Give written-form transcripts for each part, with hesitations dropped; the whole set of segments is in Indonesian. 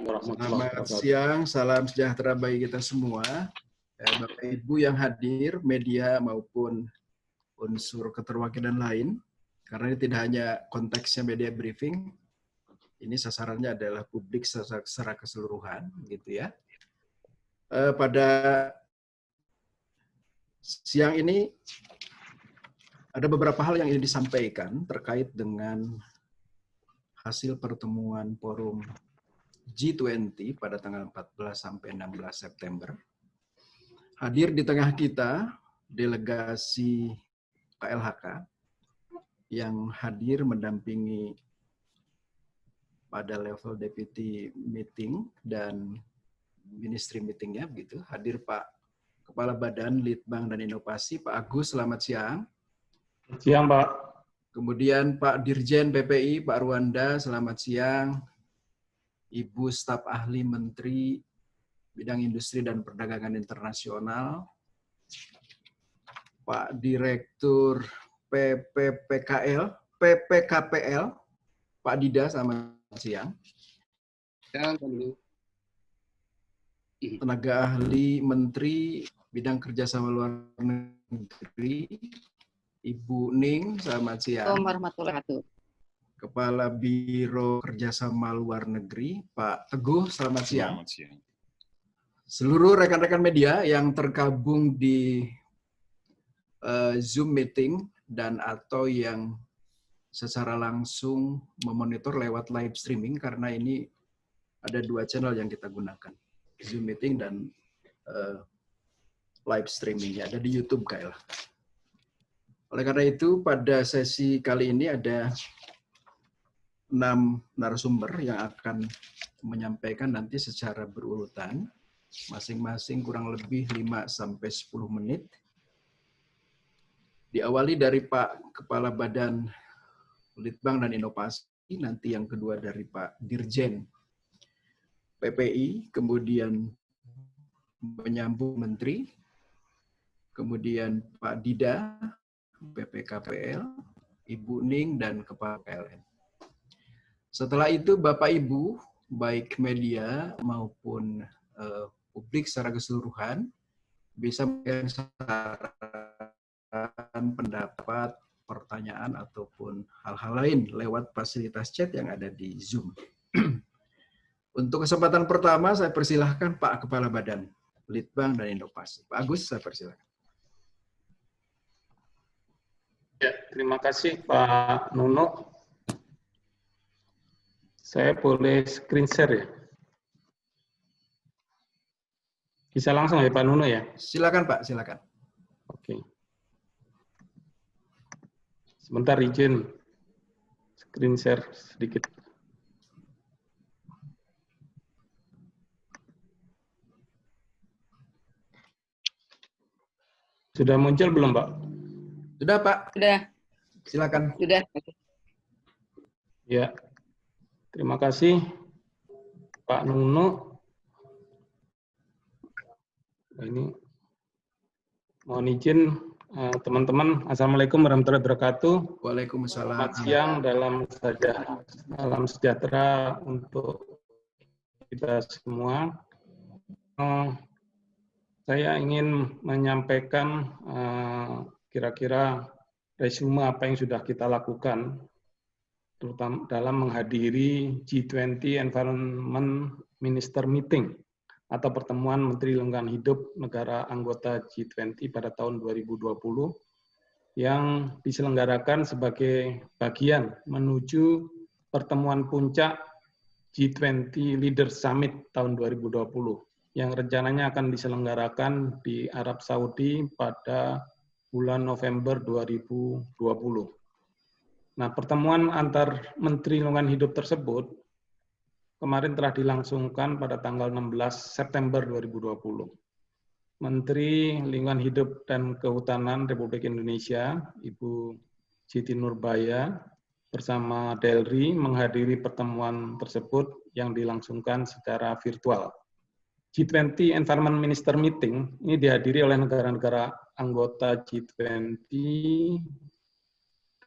warahmatullahi Selamat wabarakatuh. siang, salam sejahtera bagi kita semua. Bapak Ibu yang hadir, media maupun unsur keterwakilan lain. Karena ini tidak hanya konteksnya media briefing, ini sasarannya adalah publik secara keseluruhan, gitu ya. Pada siang ini ada beberapa hal yang ingin disampaikan terkait dengan hasil pertemuan forum G20 pada tanggal 14 sampai 16 September. Hadir di tengah kita delegasi KLHK yang hadir mendampingi pada level deputy meeting dan ministry meetingnya begitu. Hadir Pak Kepala Badan Litbang dan Inovasi, Pak Agus, selamat siang. Siang, Pak. Kemudian Pak Dirjen PPI, Pak Ruanda, selamat siang. Ibu Staf Ahli Menteri Bidang Industri dan Perdagangan Internasional, Pak Direktur PPKPL, Pak Dida, selamat siang. Tenaga Ahli Menteri Bidang Kerjasama Luar Negeri, Ibu Ning, selamat siang. Assalamualaikum warahmatullahi wabarakatuh. Kepala Biro Kerjasama Luar Negeri, Pak Teguh, selamat siang. Selamat siang. Seluruh rekan-rekan media yang tergabung di Zoom meeting dan atau yang secara langsung memonitor lewat live streaming, karena ini ada dua channel yang kita gunakan, Zoom meeting dan live streaming, ada di YouTube KL. Oleh karena itu, pada sesi kali ini ada 6 narasumber yang akan menyampaikan nanti secara berurutan, masing-masing kurang lebih 5-10 menit. Diawali dari Pak Kepala Badan Litbang dan Inovasi, nanti yang kedua dari Pak Dirjen PPI, kemudian menyambung Menteri, kemudian Pak Dida, PPKPL, Ibu Ning, dan Kepala PLN. Setelah itu Bapak Ibu, baik media maupun publik secara keseluruhan, bisa memberikan saran, pendapat, pertanyaan, ataupun hal-hal lain lewat fasilitas chat yang ada di Zoom. Untuk kesempatan pertama, saya persilahkan Pak Kepala Badan Litbang dan Inovasi. Pak Agus, saya persilahkan. Ya, terima kasih Pak Nuno. Saya boleh screen share ya? Bisa langsung ya Pak Nuno ya? Silakan Pak, silakan. Oke. Sebentar izin screen share sedikit. Sudah muncul belum, Pak? Sudah Pak. Sudah. Silakan. Sudah. Ya. Terima kasih Pak Nuno. Ini mohon izin teman-teman. Assalamualaikum warahmatullahi wabarakatuh. Waalaikumsalam. Selamat siang, salam sejahtera untuk kita semua. Saya ingin menyampaikan kira-kira resume apa yang sudah kita lakukan, terutama dalam menghadiri G20 Environment Minister Meeting atau pertemuan Menteri Lingkungan Hidup negara anggota G20 pada tahun 2020 yang diselenggarakan sebagai bagian menuju pertemuan puncak G20 Leaders Summit tahun 2020 yang rencananya akan diselenggarakan di Arab Saudi pada bulan November 2020. Nah, pertemuan antar Menteri Lingkungan Hidup tersebut kemarin telah dilangsungkan pada tanggal 16 September 2020. Menteri Lingkungan Hidup dan Kehutanan Republik Indonesia, Ibu Siti Nurbaya, bersama Delri menghadiri pertemuan tersebut yang dilangsungkan secara virtual. G20 Environment Minister Meeting ini dihadiri oleh negara-negara anggota G20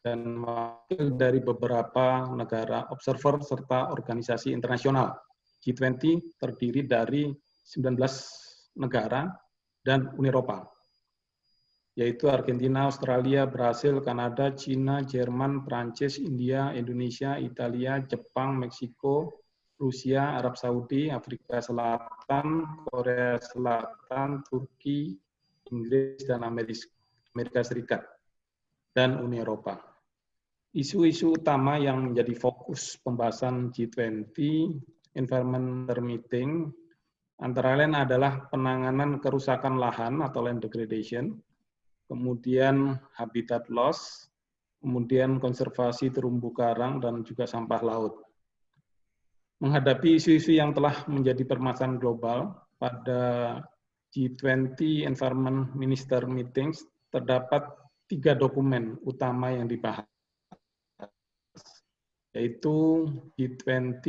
dan wakil dari beberapa negara observer serta organisasi internasional G20 terdiri dari 19 negara dan Uni Eropa, yaitu Argentina, Australia, Brasil, Kanada, Cina, Jerman, Prancis, India, Indonesia, Italia, Jepang, Meksiko, Rusia, Arab Saudi, Afrika Selatan, Korea Selatan, Turki, Inggris, dan Amerika Serikat, dan Uni Eropa. Isu-isu utama yang menjadi fokus pembahasan G20 Environment Meeting antara lain adalah penanganan kerusakan lahan atau land degradation, kemudian habitat loss, kemudian konservasi terumbu karang, dan juga sampah laut. Menghadapi isu-isu yang telah menjadi permasalahan global, pada G20 Environment Minister Meetings terdapat 3 dokumen utama yang dibahas, yaitu G20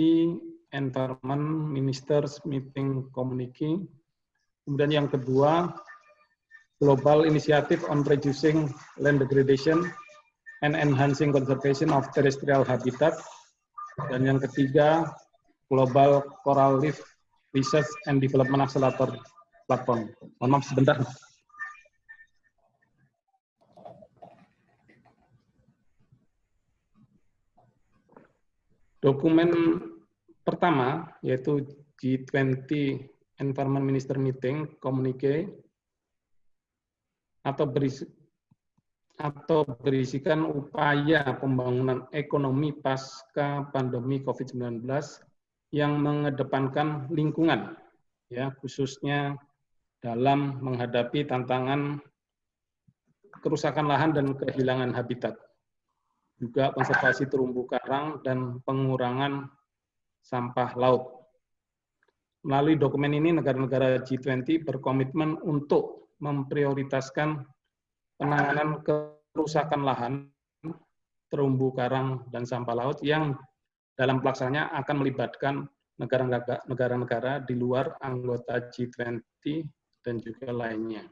Environment Ministers Meeting Communique, kemudian yang kedua Global Initiative on Reducing Land Degradation and Enhancing Conservation of Terrestrial Habitat, dan yang ketiga Global Coral Reef Research and Development Accelerator Platform. Mohon maaf sebentar. Dokumen pertama yaitu G20 Environment Minister Meeting Communique atau berisikan upaya pembangunan ekonomi pasca pandemi COVID-19 yang mengedepankan lingkungan, ya, khususnya dalam menghadapi tantangan kerusakan lahan dan kehilangan habitat, juga konservasi terumbu karang dan pengurangan sampah laut. Melalui dokumen ini, negara-negara G20 berkomitmen untuk memprioritaskan penanganan kerusakan lahan, terumbu karang, dan sampah laut yang dalam pelaksanaannya akan melibatkan negara-negara di luar anggota G20 dan juga lainnya.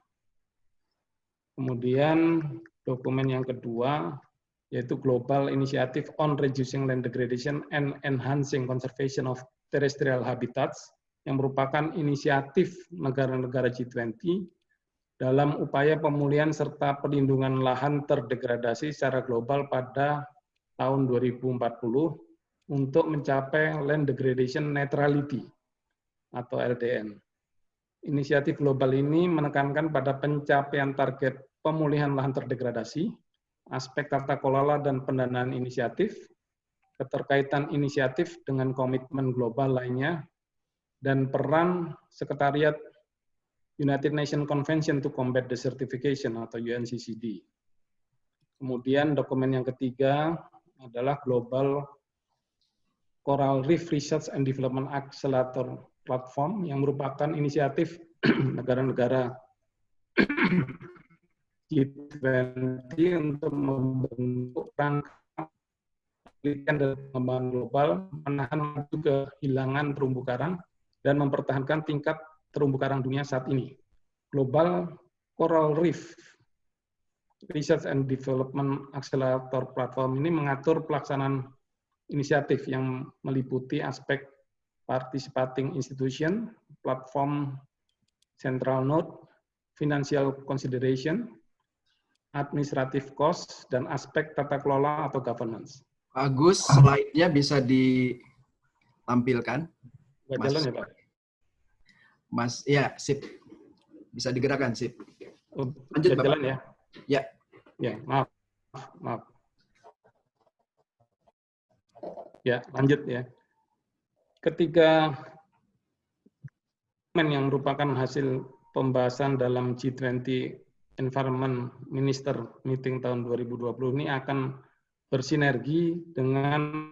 Kemudian dokumen yang kedua yaitu Global Initiative on Reducing Land Degradation and Enhancing Conservation of Terrestrial Habitats, yang merupakan inisiatif negara-negara G20 dalam upaya pemulihan serta perlindungan lahan terdegradasi secara global pada tahun 2040 untuk mencapai Land Degradation Neutrality atau LDN. Inisiatif global ini menekankan pada pencapaian target pemulihan lahan terdegradasi, aspek tata kelola dan pendanaan inisiatif, keterkaitan inisiatif dengan komitmen global lainnya, dan peran Sekretariat United Nations Convention to Combat Desertification atau UNCCD. Kemudian dokumen yang ketiga adalah Global Coral Reef Research and Development Accelerator Platform, yang merupakan inisiatif negara-negara G20 untuk membentuk rangka penelitian dan pengembangan global, menahan laju kehilangan terumbu karang, dan mempertahankan tingkat terumbu karang dunia saat ini. Global Coral Reef Research and Development Accelerator Platform ini mengatur pelaksanaan inisiatif yang meliputi aspek participating institution, platform central node, financial consideration, administrative cost, dan aspek tata kelola atau governance. Agus, slide-nya bisa ditampilkan. Jalan ya, Pak? Mas, ya, sip. Bisa digerakkan, sip. Lanjut, Bapak. Jalan ya? Ya. Ya, maaf. Ya, lanjut ya. Ketiga dokumen yang merupakan hasil pembahasan dalam G20 Environment Minister Meeting tahun 2020 ini akan bersinergi dengan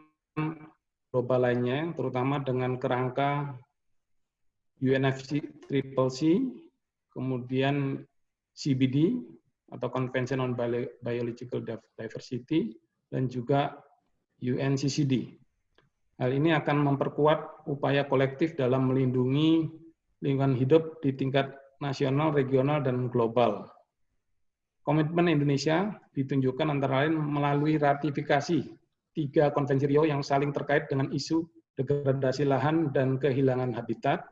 global lainnya, terutama dengan kerangka UNFCCC, kemudian CBD atau Convention on Biological Diversity, dan juga UNCCD. Hal ini akan memperkuat upaya kolektif dalam melindungi lingkungan hidup di tingkat nasional, regional, dan global. Komitmen Indonesia ditunjukkan antara lain melalui ratifikasi 3 konvensi Rio yang saling terkait dengan isu degradasi lahan, dan kehilangan habitat.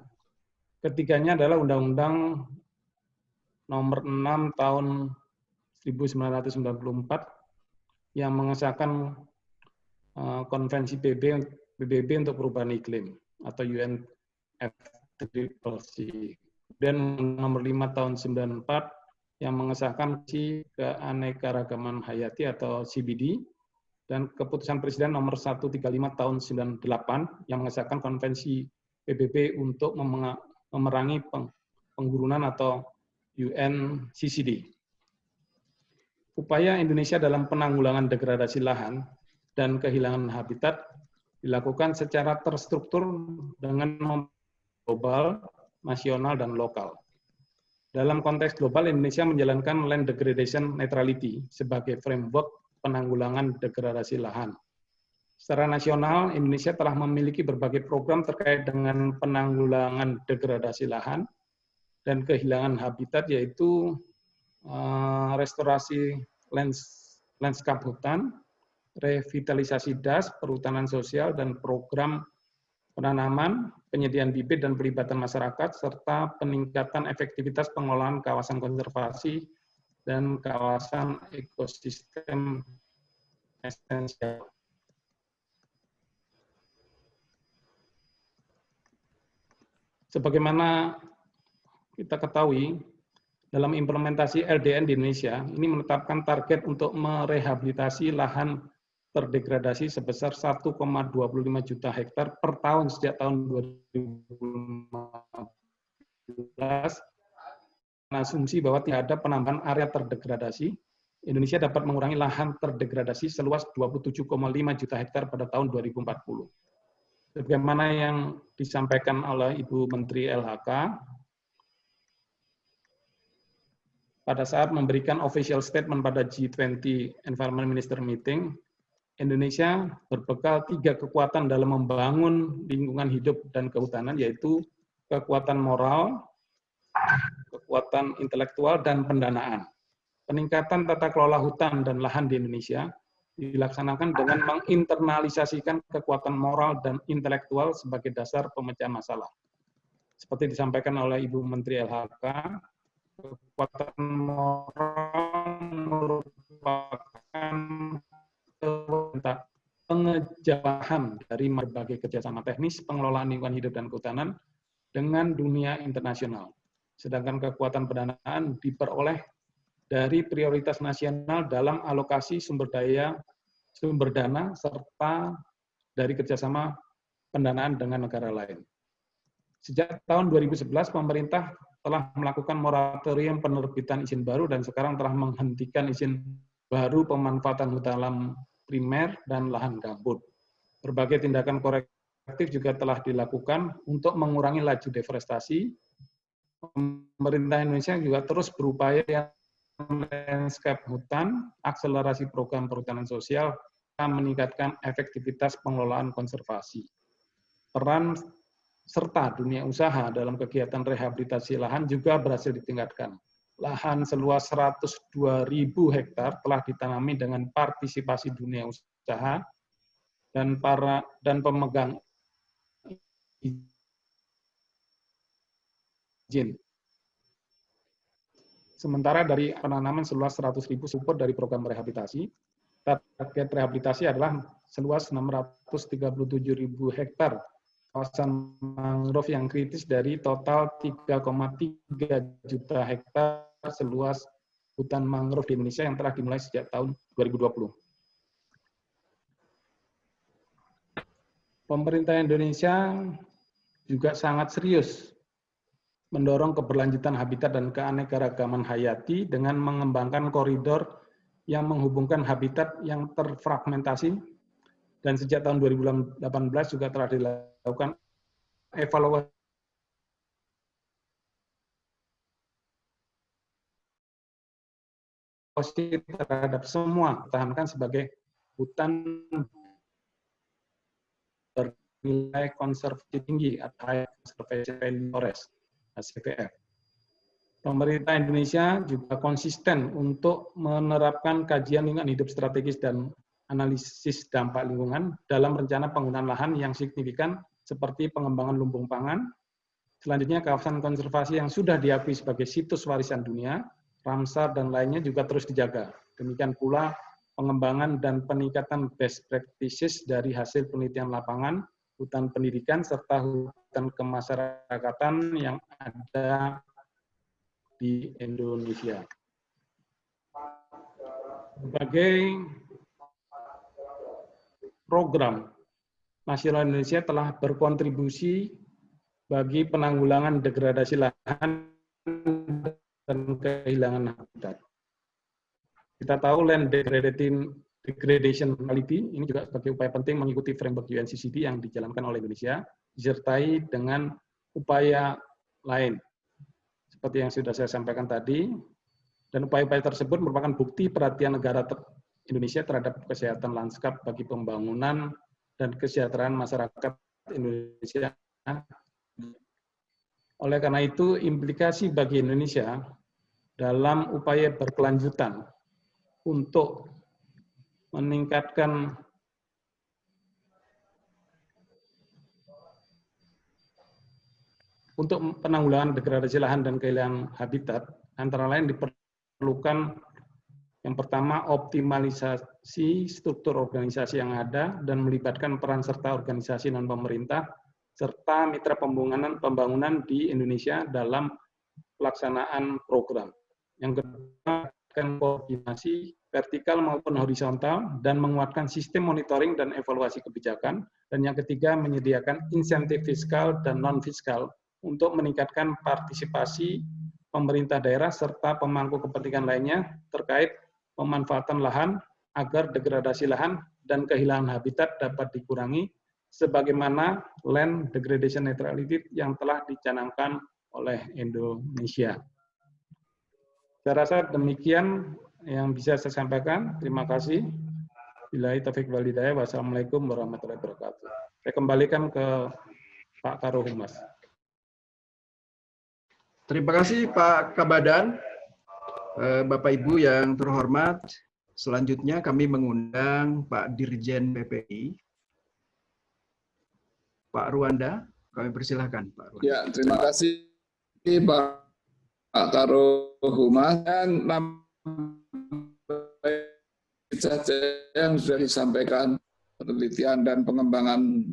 Ketiganya adalah Undang-Undang Nomor 6 Tahun 1994 yang mengesahkan Konvensi PBB untuk perubahan iklim atau UNFCCC. Dan Nomor 5 Tahun 94 yang mengesahkan Keanekaragaman Hayati atau CBD, dan keputusan Presiden Nomor 135 Tahun 98 yang mengesahkan Konvensi PBB untuk memerangi penggurunan atau UNCCD. Upaya Indonesia dalam penanggulangan degradasi lahan dan kehilangan habitat dilakukan secara terstruktur dengan global, nasional, dan lokal. Dalam konteks global, Indonesia menjalankan Land Degradation Neutrality sebagai framework penanggulangan degradasi lahan. Secara nasional, Indonesia telah memiliki berbagai program terkait dengan penanggulangan degradasi lahan dan kehilangan habitat, yaitu restorasi lanskap hutan, revitalisasi das, perhutanan sosial, dan program penanaman, penyediaan bibit dan pelibatan masyarakat, serta peningkatan efektivitas pengelolaan kawasan konservasi dan kawasan ekosistem esensial. Sebagaimana kita ketahui, dalam implementasi LDN di Indonesia, ini menetapkan target untuk merehabilitasi lahan terdegradasi sebesar 1,25 juta hektar per tahun sejak tahun 2015. Asumsi bahwa tidak ada penambahan area terdegradasi, Indonesia dapat mengurangi lahan terdegradasi seluas 27,5 juta hektar pada tahun 2040. Sebagaimana yang disampaikan oleh Ibu Menteri LHK, pada saat memberikan official statement pada G20 Environment Minister Meeting, Indonesia berbekal 3 kekuatan dalam membangun lingkungan hidup dan kehutanan, yaitu kekuatan moral, kekuatan intelektual, dan pendanaan. Peningkatan tata kelola hutan dan lahan di Indonesia dilaksanakan dengan menginternalisasikan kekuatan moral dan intelektual sebagai dasar pemecahan masalah. Seperti disampaikan oleh Ibu Menteri LHK, kekuatan moral merupakan pengejawahan dari berbagai kerjasama teknis pengelolaan lingkungan hidup dan kehutanan dengan dunia internasional. Sedangkan kekuatan pendanaan diperoleh dari prioritas nasional dalam alokasi sumber dana serta dari kerjasama pendanaan dengan negara lain. Sejak tahun 2011, pemerintah telah melakukan moratorium penerbitan izin baru dan sekarang telah menghentikan izin baru pemanfaatan hutan alam primer dan lahan gambut. Berbagai tindakan korektif juga telah dilakukan untuk mengurangi laju deforestasi. Pemerintah Indonesia juga terus berupaya landscape hutan, akselerasi program perhutanan sosial, dan meningkatkan efektivitas pengelolaan konservasi. Peran serta dunia usaha dalam kegiatan rehabilitasi lahan juga berhasil ditingkatkan. Lahan seluas 102.000 hektar telah ditanami dengan partisipasi dunia usaha dan pemegang izin. Sementara dari penanaman seluas 100.000 support dari program rehabilitasi, target rehabilitasi adalah seluas 637.000 hektar kawasan mangrove yang kritis dari total 3,3 juta hektar seluas hutan mangrove di Indonesia yang telah dimulai sejak tahun 2020. Pemerintah Indonesia juga sangat serius mendorong keberlanjutan habitat dan keanekaragaman hayati dengan mengembangkan koridor yang menghubungkan habitat yang terfragmentasi, dan sejak tahun 2018 juga telah dilakukan evaluasi terhadap semua ditahankan sebagai hutan bernilai konservasi tinggi atau High Conservation Value Forest, HCVF. Pemerintah Indonesia juga konsisten untuk menerapkan kajian lingkungan hidup strategis dan analisis dampak lingkungan dalam rencana penggunaan lahan yang signifikan seperti pengembangan lumbung pangan. Selanjutnya, kawasan konservasi yang sudah diakui sebagai situs warisan dunia, Ramsar dan lainnya juga terus dijaga. Demikian pula pengembangan dan peningkatan best practices dari hasil penelitian lapangan, hutan pendidikan, serta hutan kemasyarakatan yang ada di Indonesia. Berbagai program nasional Indonesia telah berkontribusi bagi penanggulangan degradasi lahan dan kehilangan habitat. Kita tahu land degradation policy ini juga sebagai upaya penting mengikuti framework UNCCD yang dijalankan oleh Indonesia, disertai dengan upaya lain seperti yang sudah saya sampaikan tadi. Dan upaya-upaya tersebut merupakan bukti perhatian negara Indonesia terhadap kesehatan lanskap bagi pembangunan dan kesejahteraan masyarakat Indonesia. Oleh karena itu, implikasi bagi Indonesia dalam upaya berkelanjutan untuk meningkatkan untuk penanggulangan degradasi lahan dan kehilangan habitat, antara lain diperlukan yang pertama optimalisasi struktur organisasi yang ada dan melibatkan peran serta organisasi non-pemerintah serta mitra pembangunan di Indonesia dalam pelaksanaan program. Yang kedua, koordinasi vertikal maupun horizontal dan menguatkan sistem monitoring dan evaluasi kebijakan. Dan yang ketiga, menyediakan insentif fiskal dan non-fiskal untuk meningkatkan partisipasi pemerintah daerah serta pemangku kepentingan lainnya terkait pemanfaatan lahan agar degradasi lahan dan kehilangan habitat dapat dikurangi sebagaimana land degradation neutrality yang telah dicanangkan oleh Indonesia. Saya rasa demikian yang bisa saya sampaikan. Terima kasih. Billahi taufiq wal hidayah. Wassalamualaikum warahmatullahi wabarakatuh. Saya kembalikan ke Pak Karo Humas. Terima kasih Pak Kabadan. Bapak Ibu yang terhormat, selanjutnya kami mengundang Pak Dirjen PPI, Pak Ruanda. Kami persilahkan Pak Ruanda. Ya, terima kasih Pak Karo Humas. Saja yang sudah disampaikan penelitian dan pengembangan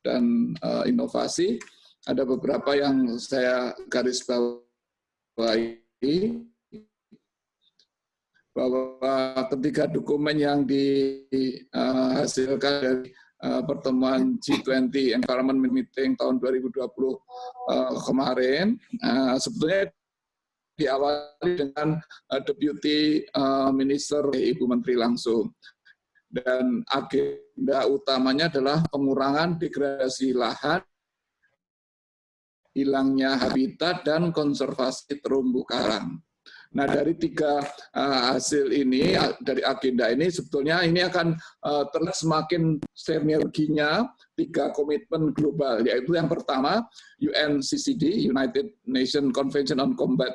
dan inovasi. Ada beberapa yang saya garis bawahi bahwa ketiga dokumen yang dihasilkan dari pertemuan G20 Environment Meeting tahun 2020 kemarin sebetulnya diawali dengan Deputy Minister Ibu Menteri langsung. Dan agenda utamanya adalah pengurangan degradasi lahan, hilangnya habitat, dan konservasi terumbu karang. Nah, dari tiga hasil ini, dari agenda ini, sebetulnya ini akan terlihat semakin sinerginya tiga komitmen global, yaitu yang pertama, UNCCD, United Nations Convention on Combat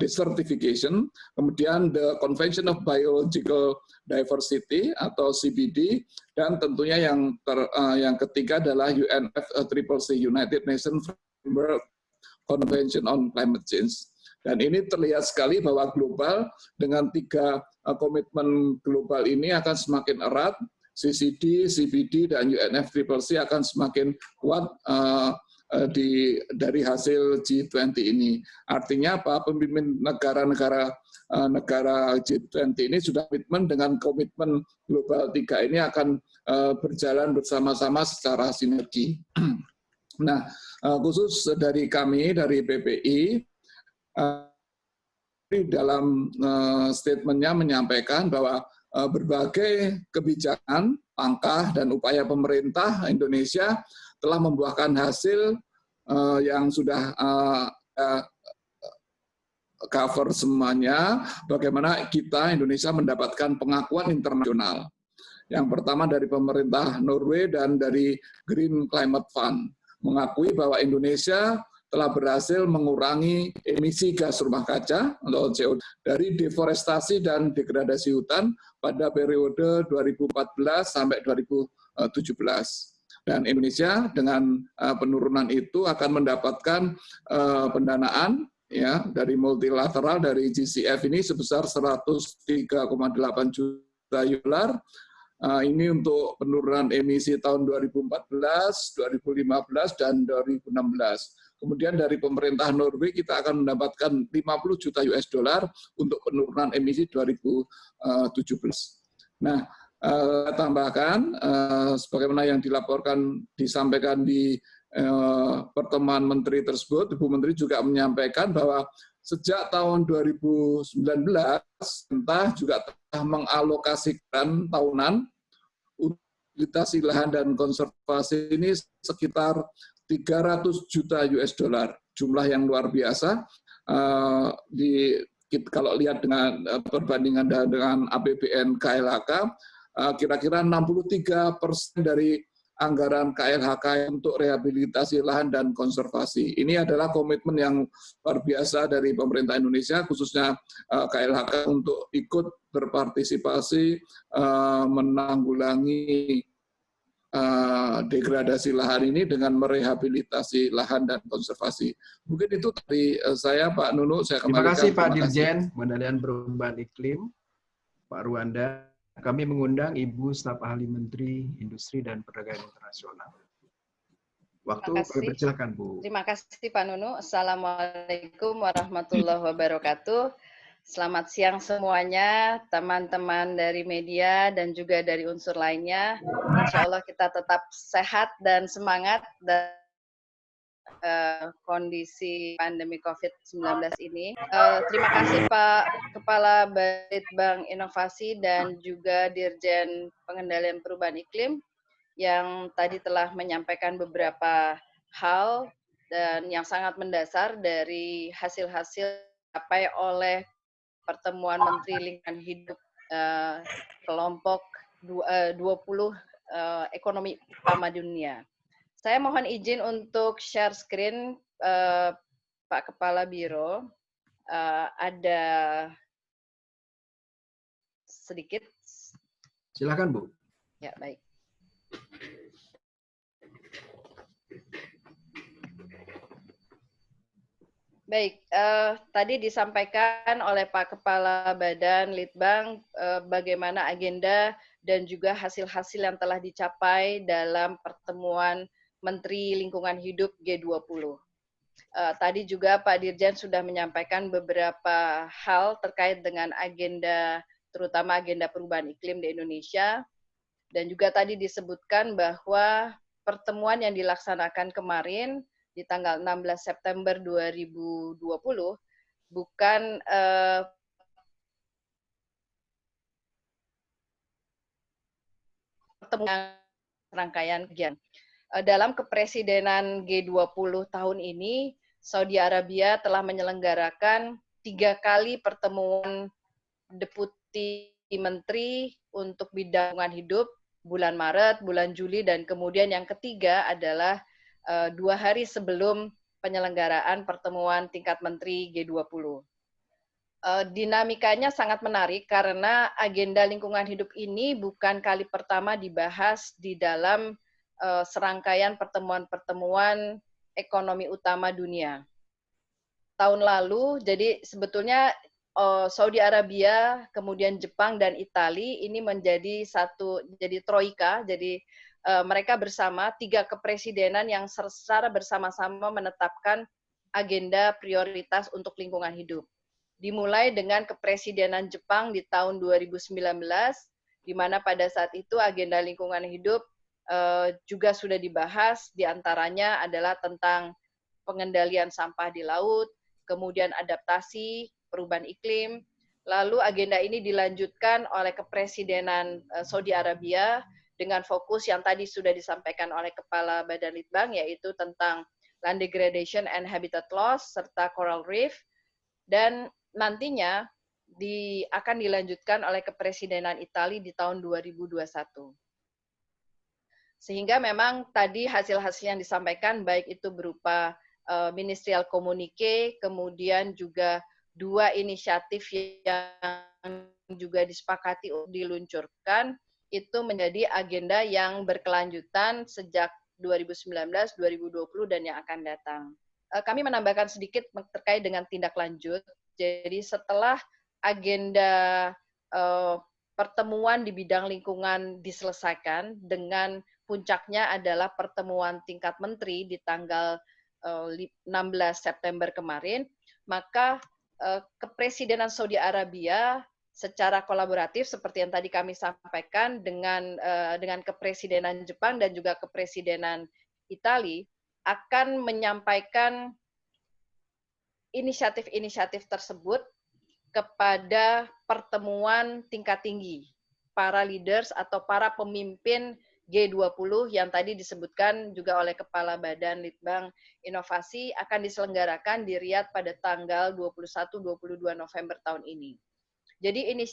Desertification, kemudian the Convention of Biological Diversity atau CBD, dan tentunya yang ketiga adalah UNFCCC, United Nations Framework Convention on Climate Change. Dan ini terlihat sekali bahwa global dengan tiga komitmen global ini akan semakin erat, CCD, CBD, dan UNFCCC akan semakin kuat dari hasil G20 ini. Artinya apa? Pemimpin negara G20 ini sudah komitmen dengan komitmen global tiga ini akan berjalan bersama-sama secara sinergi. Nah, khusus dari kami, dari PPI, dalam statementnya menyampaikan bahwa berbagai kebijakan, langkah, dan upaya pemerintah Indonesia telah membuahkan hasil yang sudah cover semuanya, bagaimana kita Indonesia mendapatkan pengakuan internasional. Yang pertama dari pemerintah Norway dan dari Green Climate Fund, mengakui bahwa Indonesia telah berhasil mengurangi emisi gas rumah kaca atau CO2 dari deforestasi dan degradasi hutan pada periode 2014 sampai 2017. Dan Indonesia dengan penurunan itu akan mendapatkan pendanaan ya dari multilateral dari GCF ini sebesar 103,8 juta dolar. Ini untuk penurunan emisi tahun 2014, 2015, dan 2016. Kemudian dari pemerintah Norway kita akan mendapatkan 50 juta US dollar untuk penurunan emisi 2017. Nah, tambahkan sebagaimana yang disampaikan di pertemuan menteri tersebut, Ibu Menteri juga menyampaikan bahwa sejak tahun 2019 pemerintah juga telah mengalokasikan tahunan utilitasi lahan dan konservasi ini sekitar 300 juta US dollar, jumlah yang luar biasa. Kalau lihat dengan perbandingan dengan APBN KLHK, kira-kira 63% dari anggaran KLHK untuk rehabilitasi lahan dan konservasi. Ini adalah komitmen yang luar biasa dari pemerintah Indonesia, khususnya KLHK untuk ikut berpartisipasi menanggulangi degradasi lahan ini dengan merehabilitasi lahan dan konservasi. Mungkin itu dari saya, Pak Nunu. Saya Terima kembalikan. kasih Pak Dirjen Pengendalian Perubahan Iklim, Pak Ruanda. Kami mengundang Ibu Staf Ahli Menteri Industri dan Perdagangan Internasional. Waktu kami persilakan, Bu. Terima kasih Pak Nunu. Assalamualaikum warahmatullahi wabarakatuh. Selamat siang semuanya, teman-teman dari media dan juga dari unsur lainnya. Insya Allah kita tetap sehat dan semangat dan kondisi pandemi COVID-19 ini. Terima kasih Pak Kepala Balitbang Inovasi dan juga Dirjen Pengendalian Perubahan Iklim yang tadi telah menyampaikan beberapa hal dan yang sangat mendasar dari hasil-hasil dicapai oleh pertemuan Menteri Lingkungan Hidup kelompok 20 ekonomi utama dunia. Saya mohon izin untuk share screen, Pak Kepala Biro. Ada sedikit. Silakan, Bu. Ya, baik. Baik, tadi disampaikan oleh Pak Kepala Badan Litbang bagaimana agenda dan juga hasil-hasil yang telah dicapai dalam pertemuan Menteri Lingkungan Hidup G20. Tadi juga Pak Dirjen sudah menyampaikan beberapa hal terkait dengan agenda, terutama agenda perubahan iklim di Indonesia. Dan juga tadi disebutkan bahwa pertemuan yang dilaksanakan kemarin di tanggal 16 September 2020 bukan pertemuan rangkaian kegiatan. Dalam kepresidenan G20 tahun ini, Saudi Arabia telah menyelenggarakan 3 kali pertemuan Deputi Menteri untuk bidang lingkungan hidup, bulan Maret, bulan Juli, dan kemudian yang ketiga adalah 2 hari sebelum penyelenggaraan pertemuan tingkat Menteri G20. Dinamikanya sangat menarik karena agenda lingkungan hidup ini bukan kali pertama dibahas di dalam serangkaian pertemuan-pertemuan ekonomi utama dunia. Tahun lalu, jadi sebetulnya Saudi Arabia, kemudian Jepang dan Italia ini menjadi jadi troika, jadi mereka bersama 3 kepresidenan yang secara bersama-sama menetapkan agenda prioritas untuk lingkungan hidup. Dimulai dengan kepresidenan Jepang di tahun 2019, di mana pada saat itu agenda lingkungan hidup juga sudah dibahas, diantaranya adalah tentang pengendalian sampah di laut, kemudian adaptasi perubahan iklim. Lalu agenda ini dilanjutkan oleh kepresidenan Saudi Arabia dengan fokus yang tadi sudah disampaikan oleh Kepala Badan Litbang, yaitu tentang land degradation and habitat loss, serta coral reef, dan nantinya akan dilanjutkan oleh kepresidenan Italia di tahun 2021. Sehingga memang tadi hasil-hasil yang disampaikan, baik itu berupa ministerial communique, kemudian juga 2 inisiatif yang juga disepakati untuk diluncurkan, itu menjadi agenda yang berkelanjutan sejak 2019, 2020, dan yang akan datang. Kami menambahkan sedikit terkait dengan tindak lanjut. Jadi setelah agenda pertemuan di bidang lingkungan diselesaikan, dengan puncaknya adalah pertemuan tingkat menteri di tanggal 16 September kemarin, maka Kepresidenan Saudi Arabia secara kolaboratif seperti yang tadi kami sampaikan dengan Kepresidenan Jepang dan juga Kepresidenan Italia akan menyampaikan inisiatif-inisiatif tersebut kepada pertemuan tingkat tinggi para leaders atau para pemimpin G20 yang tadi disebutkan juga oleh Kepala Badan Litbang Inovasi akan diselenggarakan di Riyadh pada tanggal 21-22 November tahun ini. Jadi ini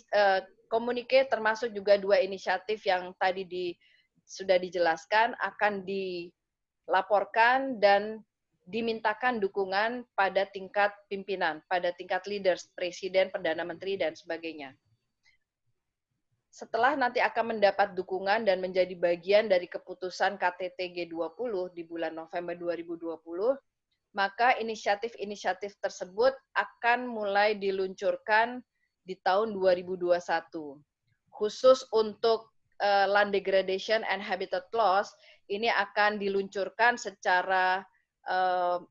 komunike termasuk juga 2 inisiatif yang tadi sudah dijelaskan akan dilaporkan dan dimintakan dukungan pada tingkat pimpinan, pada tingkat leaders, presiden, perdana menteri, dan sebagainya. Setelah nanti akan mendapat dukungan dan menjadi bagian dari keputusan KTT G20 di bulan November 2020, maka inisiatif-inisiatif tersebut akan mulai diluncurkan di tahun 2021. Khusus untuk land degradation and habitat loss, ini akan diluncurkan secara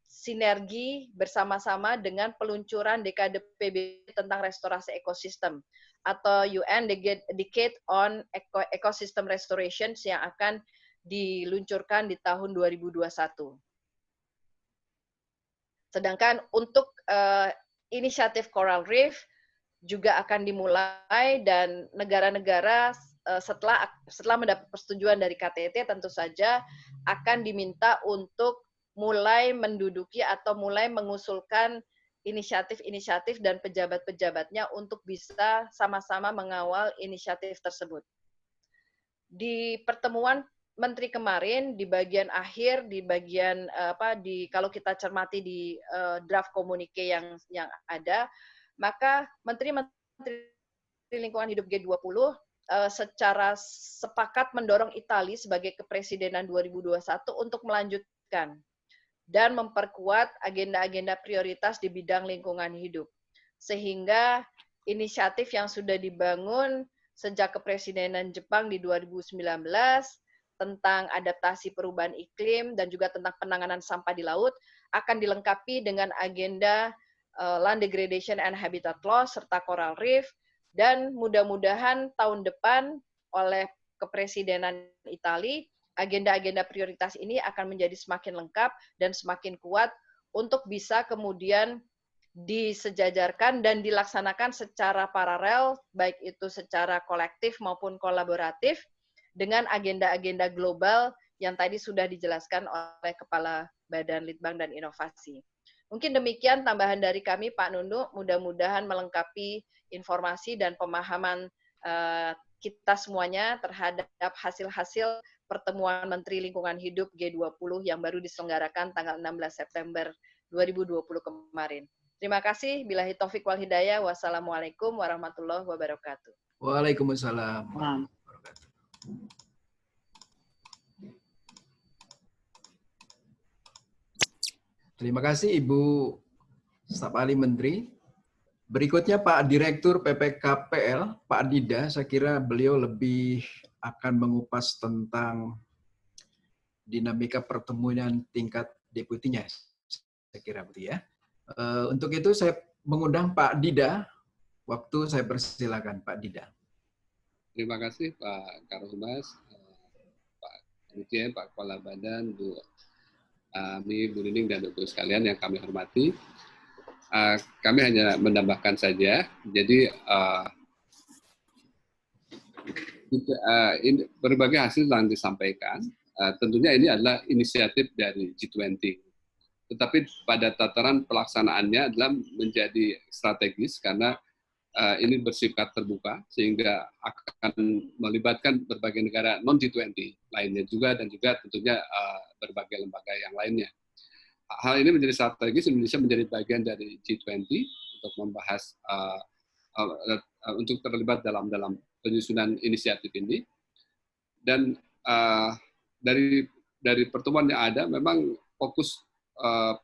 sinergi bersama-sama dengan peluncuran dekade PBB tentang restorasi ekosistem atau UN Decade on Ecosystem Restoration yang akan diluncurkan di tahun 2021. Sedangkan untuk inisiatif Coral Reef juga akan dimulai dan negara-negara setelah mendapat persetujuan dari KTT tentu saja akan diminta untuk mulai menduduki atau mulai mengusulkan inisiatif-inisiatif dan pejabat-pejabatnya untuk bisa sama-sama mengawal inisiatif tersebut. Di pertemuan Menteri kemarin, di bagian akhir, di bagian kalau kita cermati di draft komunike yang ada, maka Menteri Lingkungan Hidup G20 secara sepakat mendorong Italia sebagai kepresidenan 2021 untuk melanjutkan dan memperkuat agenda-agenda prioritas di bidang lingkungan hidup. Sehingga inisiatif yang sudah dibangun sejak kepresidenan Jepang di 2019 tentang adaptasi perubahan iklim dan juga tentang penanganan sampah di laut akan dilengkapi dengan agenda land degradation and habitat loss serta coral reef, dan mudah-mudahan tahun depan oleh kepresidenan Italia agenda-agenda prioritas ini akan menjadi semakin lengkap dan semakin kuat untuk bisa kemudian disejajarkan dan dilaksanakan secara paralel, baik itu secara kolektif maupun kolaboratif, dengan agenda-agenda global yang tadi sudah dijelaskan oleh Kepala Badan Litbang dan Inovasi. Mungkin demikian tambahan dari kami, Pak Nunu, mudah-mudahan melengkapi informasi dan pemahaman kita semuanya terhadap hasil-hasil pertemuan Menteri Lingkungan Hidup G20 yang baru diselenggarakan tanggal 16 September 2020 kemarin. Terima kasih. Billahi taufik wal hidayah. Wassalamualaikum warahmatullahi wabarakatuh. Waalaikumsalam. Terima kasih Ibu Staf Ahli Menteri. Berikutnya Pak Direktur PPKPL, Pak Dida, saya kira beliau lebih akan mengupas tentang dinamika pertemuan tingkat deputinya, saya kira begitu ya. Untuk itu saya mengundang Pak Dida, waktu saya persilakan Pak Dida. Terima kasih Pak Karumas, Pak Dirjen, Pak Kepala Badan, Bu Ami, Bu Nining, dan Bapak sekalian yang kami hormati. Kami hanya menambahkan saja, jadi berbagai hasil yang disampaikan, tentunya ini adalah inisiatif dari G20. Tetapi pada tataran pelaksanaannya adalah menjadi strategis karena ini bersifat terbuka sehingga akan melibatkan berbagai negara non G20 lainnya juga dan juga tentunya berbagai lembaga yang lainnya. hal ini menjadi strategis Indonesia menjadi bagian dari G20 untuk membahas untuk terlibat dalam penyusunan inisiatif ini. Dan dari pertemuan yang ada, memang fokus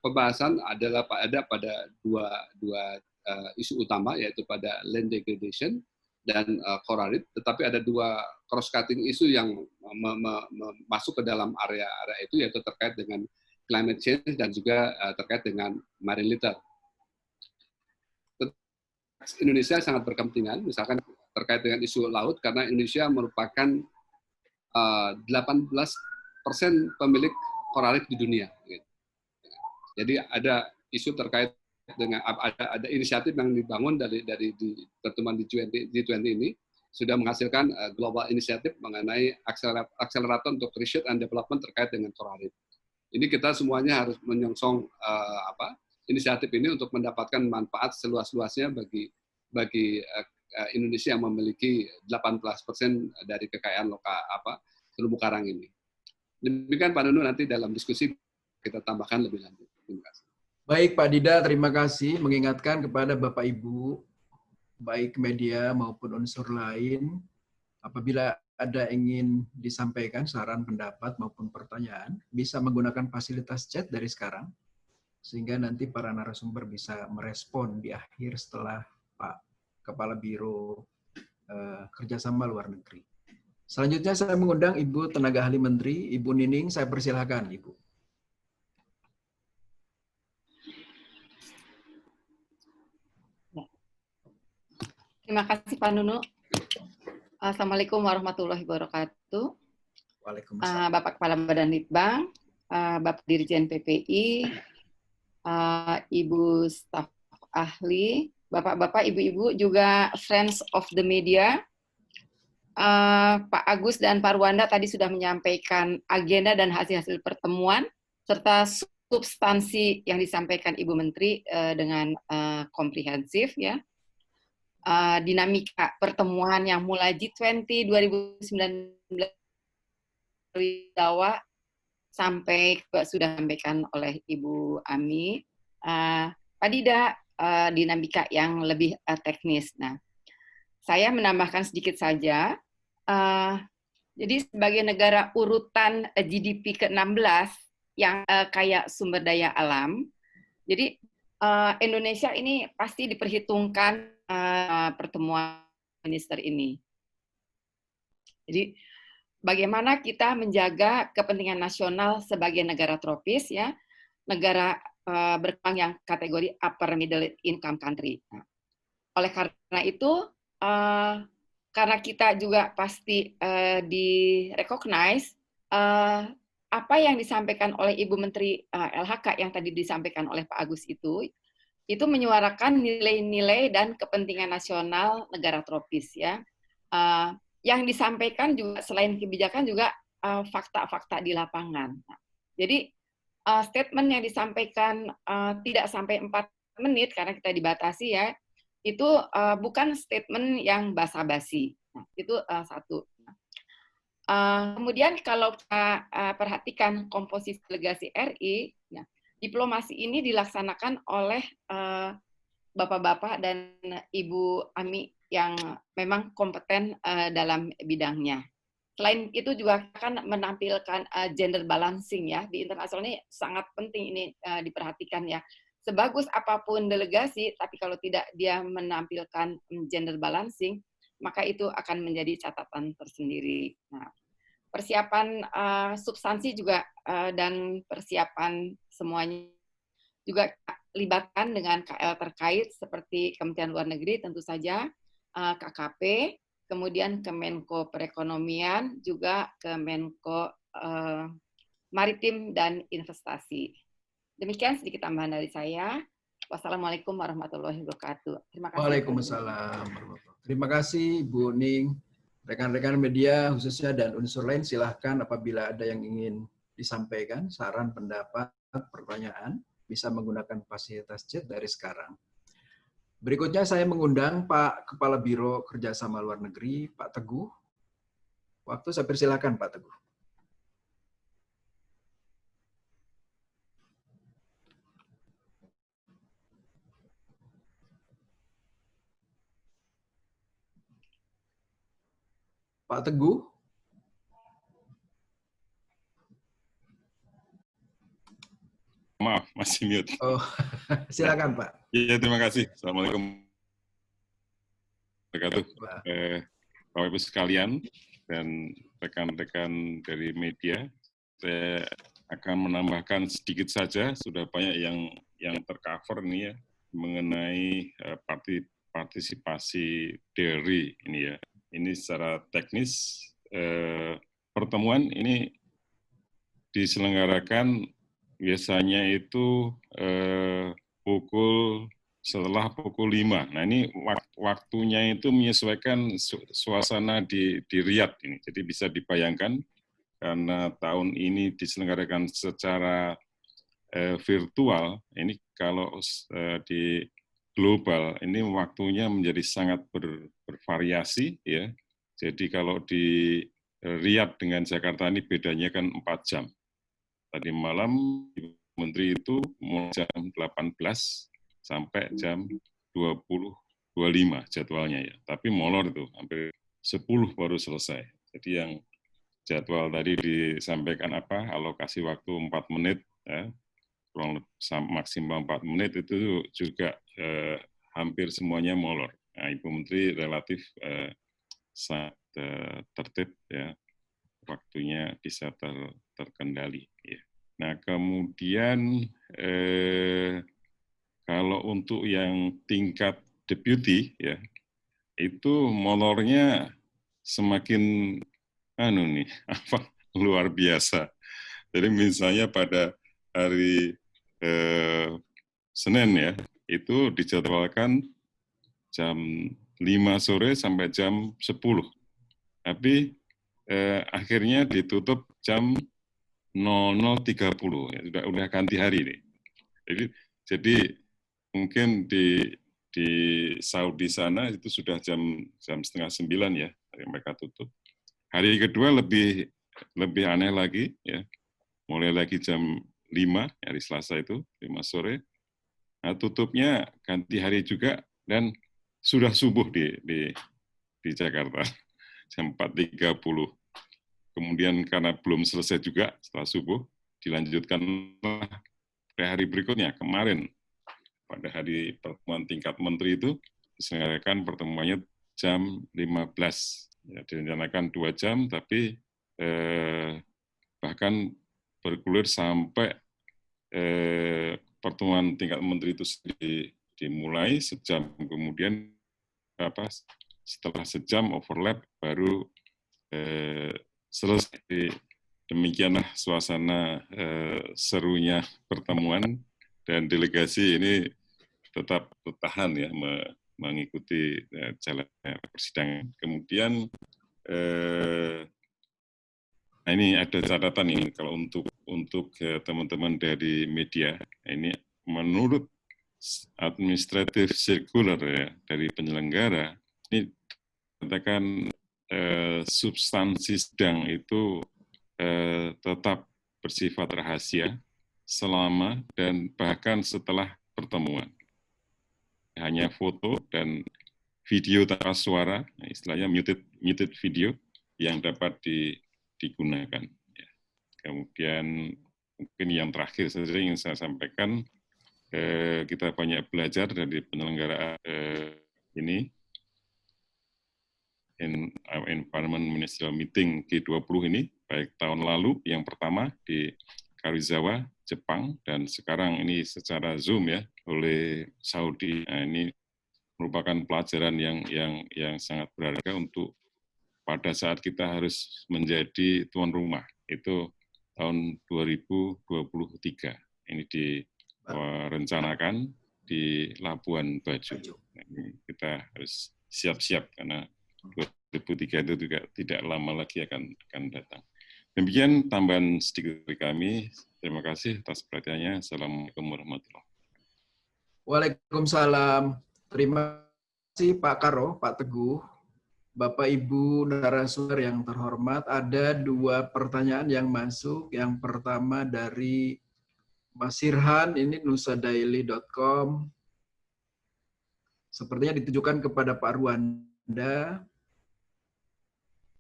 pembahasan adalah pada dua isu utama, yaitu pada land degradation dan coral reef. Tetapi ada dua cross-cutting isu yang masuk ke dalam area itu, yaitu terkait dengan climate change dan juga terkait dengan marine litter. Indonesia sangat berkepentingan, misalkan terkait dengan isu laut, karena Indonesia merupakan 18% pemilik coral reef di dunia. Jadi ada isu terkait dengan ada inisiatif yang dibangun dari pertemuan di G20 ini sudah menghasilkan global inisiatif mengenai akselerator untuk research and development terkait dengan coral reef. Ini kita semuanya harus menyongsong inisiatif ini untuk mendapatkan manfaat seluas-luasnya bagi Indonesia yang memiliki 18% dari kekayaan lokal terumbu karang ini. Demikian Pak Nunu, nanti dalam diskusi kita tambahkan lebih lanjut. Terima kasih. Baik Pak Dida, terima kasih mengingatkan kepada Bapak Ibu, baik media maupun unsur lain, apabila ada ingin disampaikan saran, pendapat maupun pertanyaan, bisa menggunakan fasilitas chat dari sekarang, sehingga nanti para narasumber bisa merespon di akhir setelah Pak Kepala Biro Kerjasama Luar Negeri. Selanjutnya saya mengundang Ibu Tenaga Ahli Menteri, Ibu Nining, saya persilahkan Ibu. Terima kasih Pak Nunu. Assalamualaikum warahmatullahi wabarakatuh. Waalaikumsalam. Bapak Kepala Badan Litbang, Bapak Dirjen PPI, Ibu staf ahli, Bapak-bapak, Ibu-ibu, juga friends of the media. Pak Agus dan Pak Ruanda tadi sudah menyampaikan agenda dan hasil-hasil pertemuan, serta substansi yang disampaikan Ibu Menteri dengan komprehensif, ya. Dinamika pertemuan yang mulai G20 2019 Jawa sampai sudah disampaikan oleh Ibu Ami. Pak Dida, dinamika yang lebih teknis. Nah, saya menambahkan sedikit saja. Jadi sebagai negara urutan GDP ke-16 yang kaya sumber daya alam, jadi Indonesia ini pasti diperhitungkan pertemuan minister ini. Jadi bagaimana kita menjaga kepentingan nasional sebagai negara tropis, ya, negara berkembang yang kategori upper middle income country. Nah, oleh karena itu, karena kita juga pasti di-recognize apa yang disampaikan oleh Ibu Menteri LHK yang tadi disampaikan oleh Pak Agus itu menyuarakan nilai-nilai dan kepentingan nasional negara tropis, ya. Yang disampaikan juga selain kebijakan juga fakta-fakta di lapangan. Nah, jadi statement yang disampaikan tidak sampai 4 menit karena kita dibatasi, ya. Itu bukan statement yang basa-basi. Nah, itu satu. Kemudian kalau kita perhatikan komposisi delegasi RI, ya, diplomasi ini dilaksanakan oleh Bapak-bapak dan Ibu Ami yang memang kompeten dalam bidangnya. Selain itu juga akan menampilkan gender balancing, ya, di internasional ini sangat penting ini diperhatikan, ya. Sebagus apapun delegasi, tapi kalau tidak dia menampilkan gender balancing, maka itu akan menjadi catatan tersendiri. Nah, persiapan substansi juga dan persiapan semuanya juga libatkan dengan KL terkait seperti Kementerian Luar Negeri tentu saja, KKP, kemudian Kemenko Perekonomian, juga Kemenko Maritim dan Investasi. Demikian sedikit tambahan dari saya. Wassalamualaikum warahmatullahi wabarakatuh. Terima kasih. Waalaikumsalam. Terima kasih Bu Ning. Rekan-rekan media khususnya dan unsur lain silahkan apabila ada yang ingin disampaikan, saran, pendapat, pertanyaan, bisa menggunakan fasilitas chat dari sekarang. Berikutnya saya mengundang Pak Kepala Biro Kerjasama Luar Negeri, Pak Teguh. Waktu saya persilakan Pak Teguh. Pak Teguh. Maaf, masih mute. Oh, silakan Pak. Iya, terima kasih. Assalamualaikum warahmatullahi wabarakatuh. Bapak Ibu sekalian dan rekan-rekan dari media, saya akan menambahkan sedikit saja, sudah banyak yang tercover nih ya, mengenai partisipasi DRI ini ya. Ini secara teknis, pertemuan ini diselenggarakan biasanya itu setelah pukul 5. Nah ini waktunya itu menyesuaikan suasana di Riyadh ini. Jadi bisa dibayangkan karena tahun ini diselenggarakan secara virtual, ini kalau di global ini waktunya menjadi sangat bervariasi ya. Jadi kalau di Riyadh dengan Jakarta ini bedanya kan 4 jam. Tadi malam Menteri itu mulai jam 18 sampai jam 20.25 jadwalnya ya. Tapi molor itu hampir 10 baru selesai. Jadi yang jadwal tadi disampaikan alokasi waktu 4 menit ya, maksimal 4 menit itu juga hampir semuanya molor. Nah, Ibu Menteri relatif sangat tertib ya, waktunya bisa terkendali. Ya. Nah kemudian kalau untuk yang tingkat deputi ya itu molornya semakin luar biasa. Jadi misalnya pada hari Senin ya itu dijadwalkan jam 5 sore sampai jam 10. Tapi akhirnya ditutup jam 00.30 ya, udah ganti hari nih. Jadi mungkin di Saudi sana itu sudah jam 8:30 ya mereka tutup. Hari kedua lebih aneh lagi ya, mulai lagi jam 5 hari Selasa itu 5 sore. Nah, tutupnya ganti hari juga dan sudah subuh di Jakarta jam 4.30. Kemudian karena belum selesai juga setelah subuh, dilanjutkan pada hari berikutnya, kemarin pada hari pertemuan tingkat menteri itu diselenggarakan pertemuannya jam 15. Ya, direncanakan 2 jam, tapi bahkan bergulir sampai pertemuan tingkat menteri itu dimulai sejam kemudian setelah sejam overlap baru selesai. Demikianlah suasana serunya pertemuan dan delegasi ini tetap bertahan ya mengikuti jalannya persidangan. Kemudian nah ini ada catatan ini kalau untuk teman-teman dari media, ini menurut administrative circular ya dari penyelenggara ini katakan substansi sidang itu tetap bersifat rahasia selama dan bahkan setelah pertemuan. Hanya foto dan video tanpa suara, istilahnya muted video yang dapat digunakan. Kemudian mungkin yang terakhir saja yang saya sampaikan, kita banyak belajar dari penyelenggara ini, Environment Ministerial Meeting G20 ini, baik tahun lalu yang pertama di Karuizawa, Jepang, dan sekarang ini secara Zoom ya oleh Saudi. Nah, ini merupakan pelajaran yang sangat berharga untuk pada saat kita harus menjadi tuan rumah. Itu tahun 2023. Ini direncanakan di Labuan Bajo. Nah, kita harus siap-siap karena 2003 itu juga tidak lama lagi akan datang. Demikian tambahan sedikit dari kami. Terima kasih atas perhatiannya. Assalamualaikum warahmatullahi wabarakatuh. Waalaikumsalam. Terima kasih Pak Karo, Pak Teguh. Bapak Ibu narasumber yang terhormat, ada 2 pertanyaan yang masuk. Yang pertama dari Mas Sirhan, ini nusadaily.com. Sepertinya ditujukan kepada Pak Ruanda.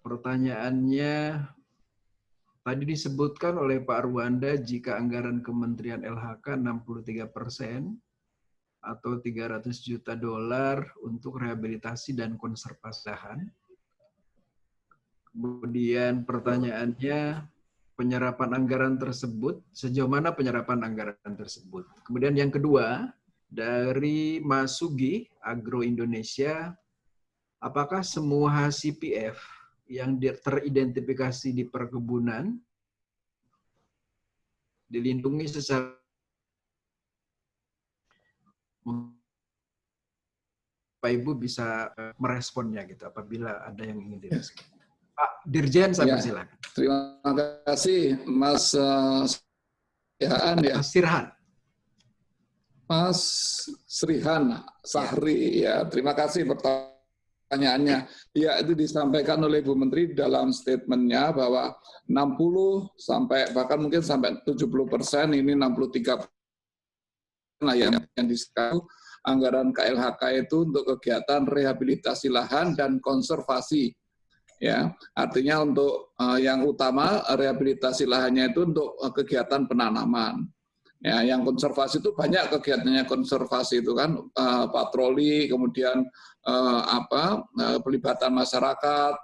Pertanyaannya, tadi disebutkan oleh Pak Ruanda jika anggaran Kementerian LHK 63% atau 300 juta dolar untuk rehabilitasi dan konservasi lahan. Kemudian pertanyaannya, penyerapan anggaran tersebut, sejauh mana penyerapan anggaran tersebut? Kemudian yang kedua, dari Mas Sugi, Agro Indonesia, apakah semua HCPF yang teridentifikasi di perkebunan dilindungi secara Pak Ibu bisa meresponnya gitu apabila ada yang ingin direspon. Pak Dirjen, saya persilakan. Terima kasih Mas Srihan ya. Mas Sirhan. Mas Srihan Sahri ya. Terima kasih pertanyaannya. Ya, itu disampaikan oleh Bu Menteri dalam statementnya bahwa 60 sampai bahkan mungkin sampai 70%, ini 63% lah yang disebut anggaran KLHK itu untuk kegiatan rehabilitasi lahan dan konservasi. Ya, artinya untuk yang utama rehabilitasi lahannya itu untuk kegiatan penanaman. Ya, yang konservasi itu banyak kegiatannya konservasi itu kan, patroli, kemudian pelibatan masyarakat,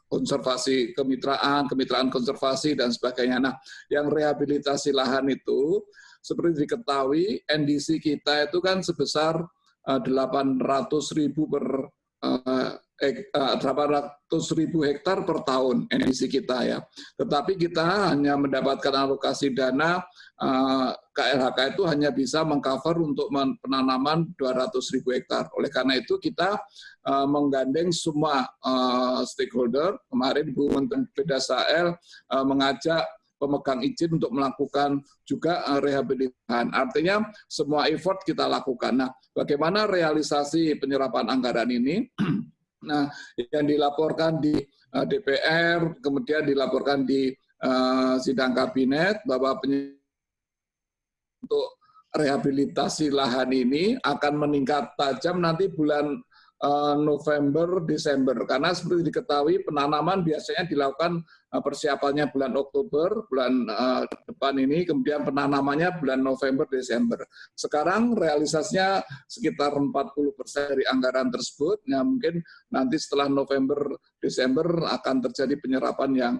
konservasi kemitraan konservasi dan sebagainya. Nah, yang rehabilitasi lahan itu seperti diketahui NDC kita itu kan sebesar 800.000 hektar per tahun NDC kita ya. Tetapi kita hanya mendapatkan alokasi dana KLHK itu hanya bisa mengcover untuk penanaman 200.000 hektar. Oleh karena itu kita menggandeng semua stakeholder. Kemarin Bu Menteri Pedasael mengajak pemegang izin untuk melakukan juga rehabilitasi. Artinya semua effort kita lakukan. Nah, bagaimana realisasi penyerapan anggaran ini? Nah, yang dilaporkan di DPR, kemudian dilaporkan di sidang kabinet bahwa untuk rehabilitasi lahan ini akan meningkat tajam nanti bulan November, Desember. Karena seperti diketahui penanaman biasanya dilakukan persiapannya bulan Oktober, bulan depan ini, kemudian penanamannya bulan November, Desember. Sekarang realisasinya sekitar 40% dari anggaran tersebut. Ya, mungkin nanti setelah November, Desember akan terjadi penyerapan yang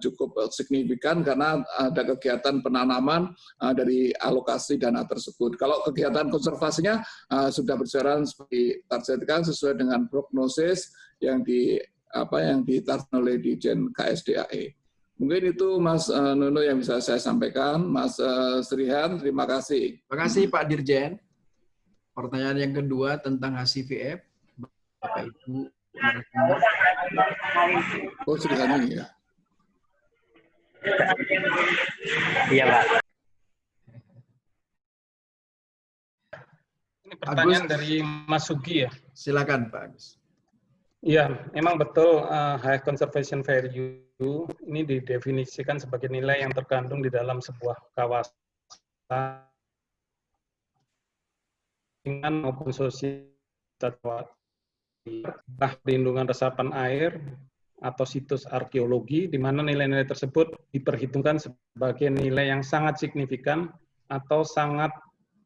cukup signifikan karena ada kegiatan penanaman dari alokasi dana tersebut. Kalau kegiatan konservasinya sudah berjalan seperti targetkan sesuai dengan prognosis yang ditargetkan oleh Dirjen KSDAE. Mungkin itu Mas Nuno yang bisa saya sampaikan. Mas Srihan, terima kasih. Terima kasih Pak Dirjen. Pertanyaan yang kedua tentang HCVF, Bapak Ibu. Oh, Srihan ini ya. Iya, Pak. Ini pertanyaan Agus, dari Mas Sugi ya. Silakan Pak Agus. Iya, memang betul high conservation value ini didefinisikan sebagai nilai yang terkandung di dalam sebuah kawasan maupun sosial perlindungan resapan air atau situs arkeologi, di mana nilai-nilai tersebut diperhitungkan sebagai nilai yang sangat signifikan atau sangat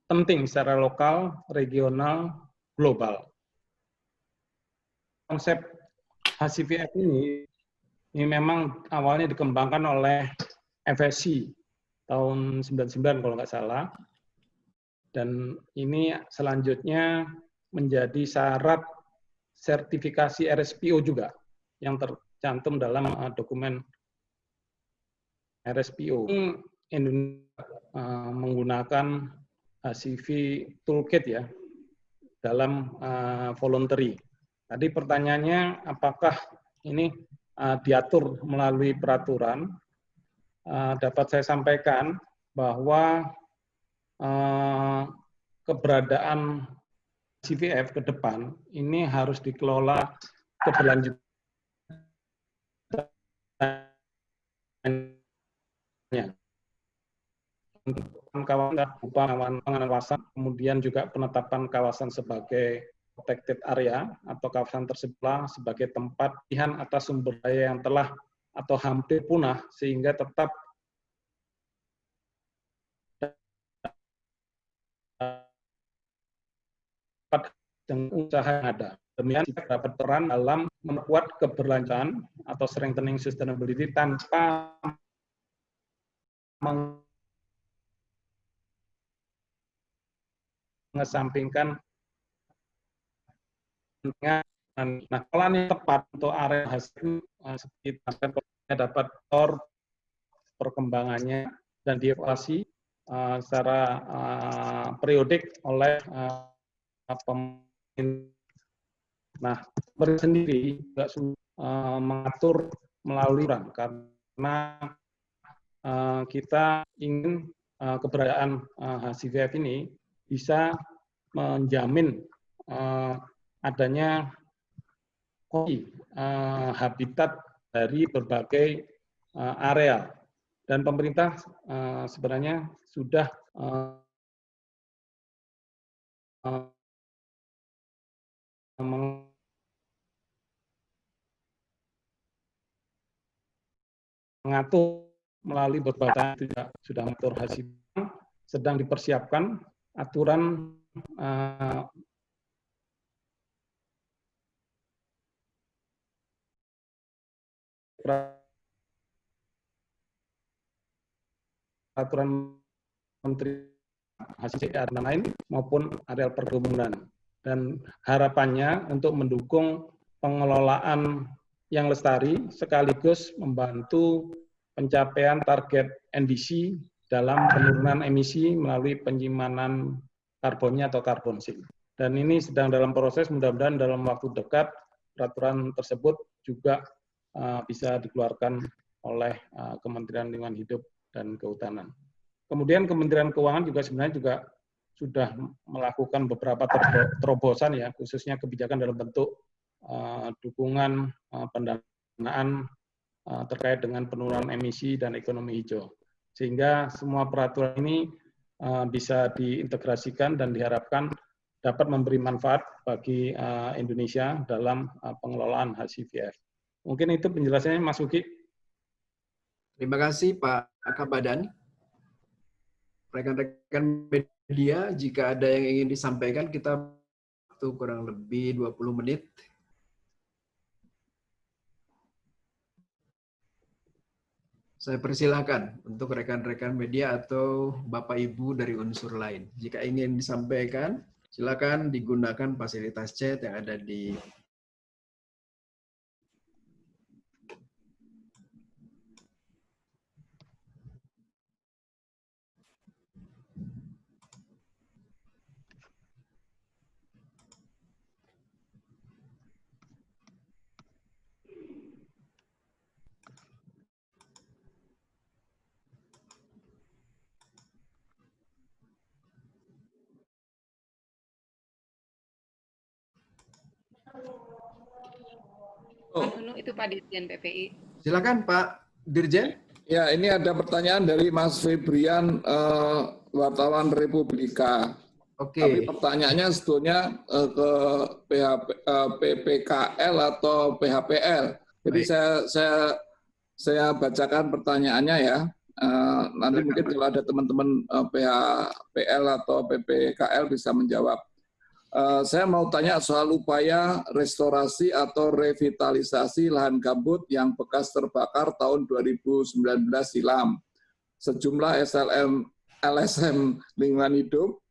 penting secara lokal, regional, global. Konsep HCVF ini memang awalnya dikembangkan oleh FSC tahun 99 kalau nggak salah, dan ini selanjutnya menjadi syarat sertifikasi RSPO juga yang tercantum dalam dokumen RSPO. Ini Indonesia menggunakan HCV Toolkit ya dalam voluntary. Tadi pertanyaannya apakah ini diatur melalui peraturan? Dapat saya sampaikan bahwa keberadaan CVF ke depan ini harus dikelola keberlanjutan kawasan pengenalan kawasan, kemudian juga penetapan kawasan sebagai protected area atau kawasan tersebut sebagai tempat pilihan atas sumber daya yang telah atau hampir punah sehingga tetap dengan usaha yang ada. Demikian dapat peran dalam memperkuat keberlanjutan atau strengthening sustainability tanpa mengesampingkan. Nah, pola yang tepat untuk area hasil seperti dapat perkembangannya dan dievaluasi secara periodik oleh pemerintah. Nah, sendiri juga mengatur melalui orang karena kita ingin keberadaan HCVF ini bisa menjamin adanya habitat dari berbagai area, dan pemerintah sebenarnya sudah mengatur melalui berbagai sudah mengatur hasil, sedang dipersiapkan aturan peraturan Menteri hasil dan lain maupun areal perkebunan, dan harapannya untuk mendukung pengelolaan yang lestari sekaligus membantu pencapaian target NDC dalam penurunan emisi melalui penyimpanan karbonnya atau carbon sink. Dan ini sedang dalam proses, mudah-mudahan dalam waktu dekat peraturan tersebut juga bisa dikeluarkan oleh Kementerian Lingkungan Hidup dan Kehutanan. Kemudian Kementerian Keuangan juga sebenarnya juga sudah melakukan beberapa terobosan ya, khususnya kebijakan dalam bentuk dukungan pendanaan terkait dengan penurunan emisi dan ekonomi hijau. Sehingga semua peraturan ini bisa diintegrasikan dan diharapkan dapat memberi manfaat bagi Indonesia dalam pengelolaan HCVF. Mungkin itu penjelasannya, Mas Uki. Terima kasih Pak Kabadan. Rekan-rekan media, jika ada yang ingin disampaikan, kita waktu kurang lebih 20 menit. Saya persilahkan untuk rekan-rekan media atau Bapak Ibu dari unsur lain. Jika ingin disampaikan, silakan digunakan fasilitas chat yang ada di itu Pak Dirjen PPI. Silakan Pak Dirjen. Ya, ini ada pertanyaan dari Mas Febrian, wartawan Republika. Oke. Tapi pertanyaannya sebetulnya ke PPKL atau PHPL. Jadi saya bacakan pertanyaannya ya. Nanti mungkin kalau ada teman-teman PHPL atau PPKL bisa menjawab. Saya mau tanya soal upaya restorasi atau revitalisasi lahan gambut yang bekas terbakar tahun 2019 silam. Sejumlah LSM Lingkungan Hidup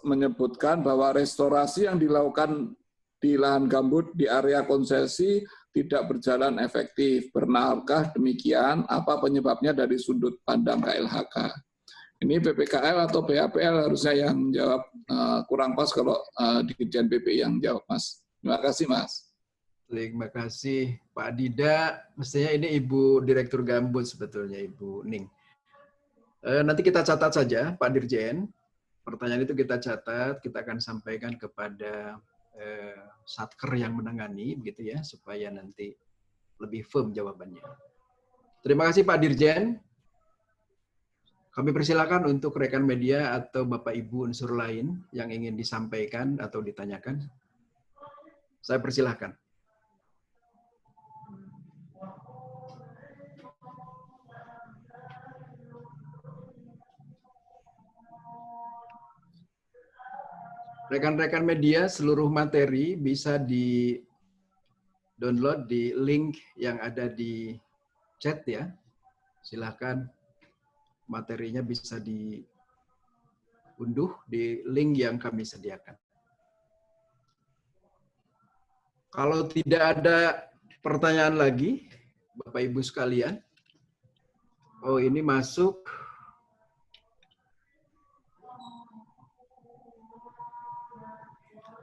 menyebutkan bahwa restorasi yang dilakukan di lahan gambut di area konsesi tidak berjalan efektif. Benarkah demikian? Apa penyebabnya dari sudut pandang KLHK? Ini PPKL atau PHPL harusnya yang menjawab, kurang pas kalau Dirjen PPI yang jawab, Mas. Terima kasih, Mas. Terima kasih, Pak Dida. Mestinya ini Ibu Direktur Gambut sebetulnya, Ibu Ning. Nanti kita catat saja, Pak Dirjen. Pertanyaan itu kita catat, kita akan sampaikan kepada Satker yang menangani, begitu ya, supaya nanti lebih firm jawabannya. Terima kasih, Pak Dirjen. Kami persilakan untuk rekan media atau Bapak Ibu unsur lain yang ingin disampaikan atau ditanyakan. Saya persilahkan. Rekan-rekan media, seluruh materi bisa di-download di link yang ada di chat ya. Silakan materinya bisa diunduh di link yang kami sediakan. Kalau tidak ada pertanyaan lagi, Bapak Ibu sekalian. Oh, ini masuk.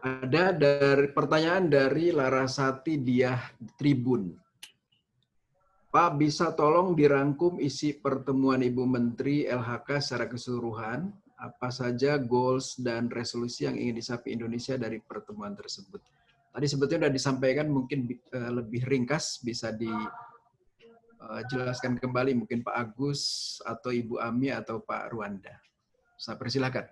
Ada pertanyaan dari Larasati Diah Tribun. Pak, bisa tolong dirangkum isi pertemuan Ibu Menteri LHK secara keseluruhan? Apa saja goals dan resolusi yang ingin dicapai Indonesia dari pertemuan tersebut? Tadi sebetulnya sudah disampaikan, mungkin lebih ringkas, bisa dijelaskan kembali mungkin Pak Agus atau Ibu Ami atau Pak Ruanda. Saya persilakan.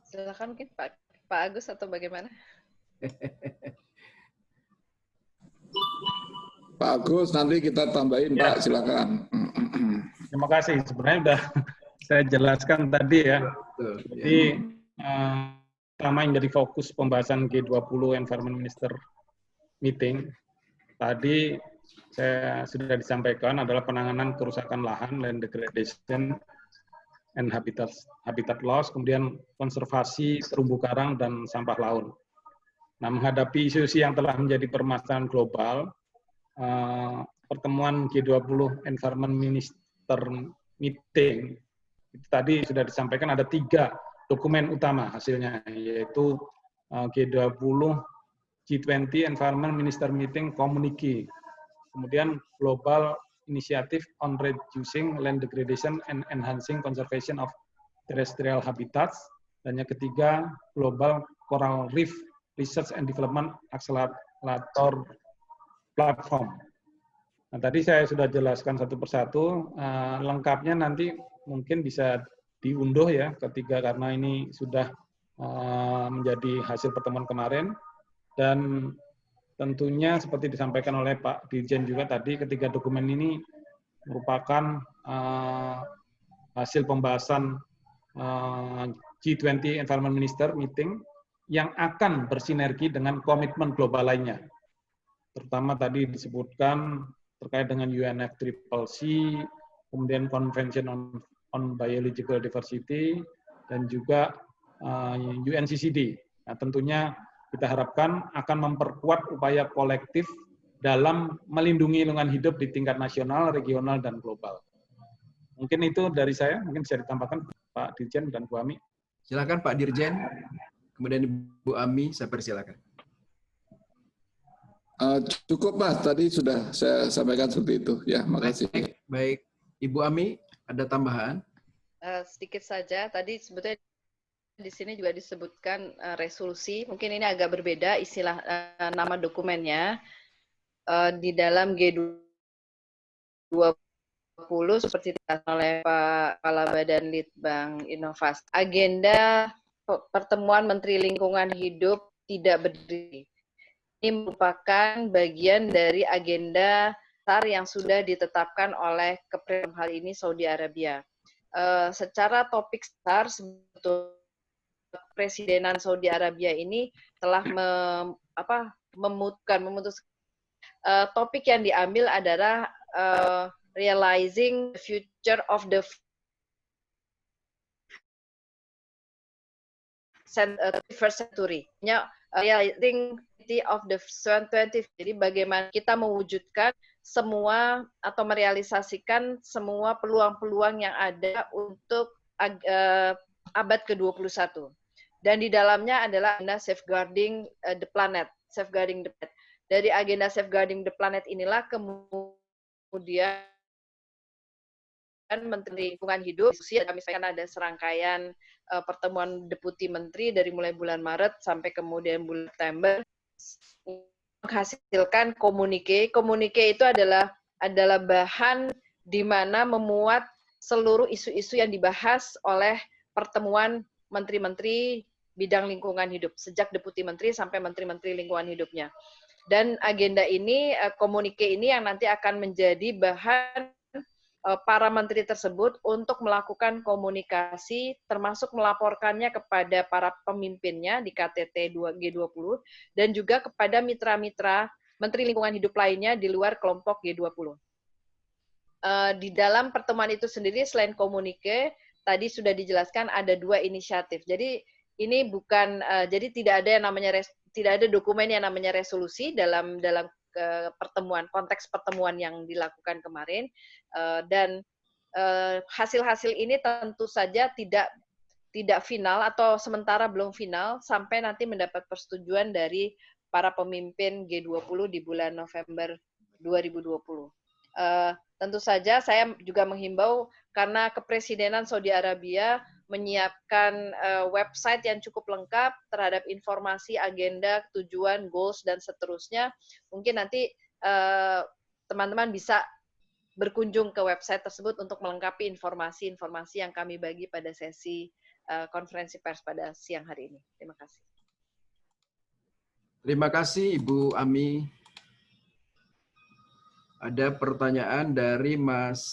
Silakan mungkin Pak Agus atau bagaimana? Pak Agus, nanti kita tambahin Ya. Pak, silakan. Terima kasih. Sebenarnya sudah saya jelaskan tadi ya. Jadi pertama yang jadi fokus pembahasan G20 Environment Minister Meeting tadi saya sudah disampaikan adalah penanganan kerusakan lahan, land degradation, and habitat loss, kemudian konservasi terumbu karang dan sampah laut. Nah, menghadapi isu-isu yang telah menjadi permasalahan global, pertemuan G20 Environment Minister Meeting itu tadi sudah disampaikan ada 3 dokumen utama hasilnya, yaitu G20 G20 Environment Minister Meeting Communique, kemudian Global Initiative on Reducing Land Degradation and Enhancing Conservation of Terrestrial Habitats, dan yang ketiga Global Coral Reef Research and Development Accelerator Platform. Nah, tadi saya sudah jelaskan satu persatu, lengkapnya nanti mungkin bisa diunduh ya ketiga, karena ini sudah menjadi hasil pertemuan kemarin, dan tentunya seperti disampaikan oleh Pak Dirjen juga tadi, ketiga dokumen ini merupakan hasil pembahasan G20 Environment Minister Meeting yang akan bersinergi dengan komitmen global lainnya. Terutama tadi disebutkan terkait dengan UNFCCC, kemudian Convention on Biological Diversity, dan juga UNCCD. Nah, tentunya kita harapkan akan memperkuat upaya kolektif dalam melindungi lingkungan hidup di tingkat nasional, regional, dan global. Mungkin itu dari saya, mungkin bisa ditambahkan Pak Dirjen dan Bu Ami. Silakan Pak Dirjen, kemudian Ibu Ami, saya persilakan. Cukup Mas, tadi sudah saya sampaikan seperti itu. Ya, makasih. Baik. Ibu Ami, ada tambahan? Sedikit saja, tadi sebetulnya di sini juga disebutkan resolusi, mungkin ini agak berbeda istilah nama dokumennya. Di dalam G20 seperti dikatakan oleh Pak Kepala Badan Litbang Inovasi, agenda pertemuan Menteri Lingkungan Hidup tidak berdiri. Ini merupakan bagian dari agenda besar yang sudah ditetapkan oleh hal ini Saudi Arabia. Secara topik besar sebetulnya Presidenan Saudi Arabia ini telah memutuskan topik yang diambil adalah realizing the future of the 21st century. Realizing of the 20th. Jadi bagaimana kita mewujudkan semua atau merealisasikan semua peluang-peluang yang ada untuk abad ke-21. Dan di dalamnya adalah agenda safeguarding the planet, safeguarding the planet. Dari agenda safeguarding the planet inilah kemudian Menteri Lingkungan Hidup, misalkan ada serangkaian pertemuan deputi menteri dari mulai bulan Maret sampai kemudian bulan September menghasilkan komunike. Komunike itu adalah bahan di mana memuat seluruh isu-isu yang dibahas oleh pertemuan menteri-menteri bidang lingkungan hidup, sejak Deputi Menteri sampai Menteri-Menteri Lingkungan Hidupnya. Dan agenda ini, komunike ini yang nanti akan menjadi bahan para menteri tersebut untuk melakukan komunikasi, termasuk melaporkannya kepada para pemimpinnya di KTT G20, dan juga kepada mitra-mitra Menteri Lingkungan Hidup lainnya di luar kelompok G20. Di dalam pertemuan itu sendiri, selain komunike, tadi sudah dijelaskan ada 2 inisiatif. Jadi ini bukan, jadi tidak ada dokumen yang namanya resolusi dalam pertemuan, konteks pertemuan yang dilakukan kemarin, dan hasil-hasil ini tentu saja tidak final atau sementara belum final sampai nanti mendapat persetujuan dari para pemimpin G20 di bulan November 2020. Tentu saja saya juga menghimbau karena kepresidenan Saudi Arabia menyiapkan website yang cukup lengkap terhadap informasi, agenda, tujuan, goals, dan seterusnya. Mungkin nanti teman-teman bisa berkunjung ke website tersebut untuk melengkapi informasi-informasi yang kami bagi pada sesi konferensi pers pada siang hari ini. Terima kasih. Terima kasih Ibu Ami. Ada pertanyaan dari Mas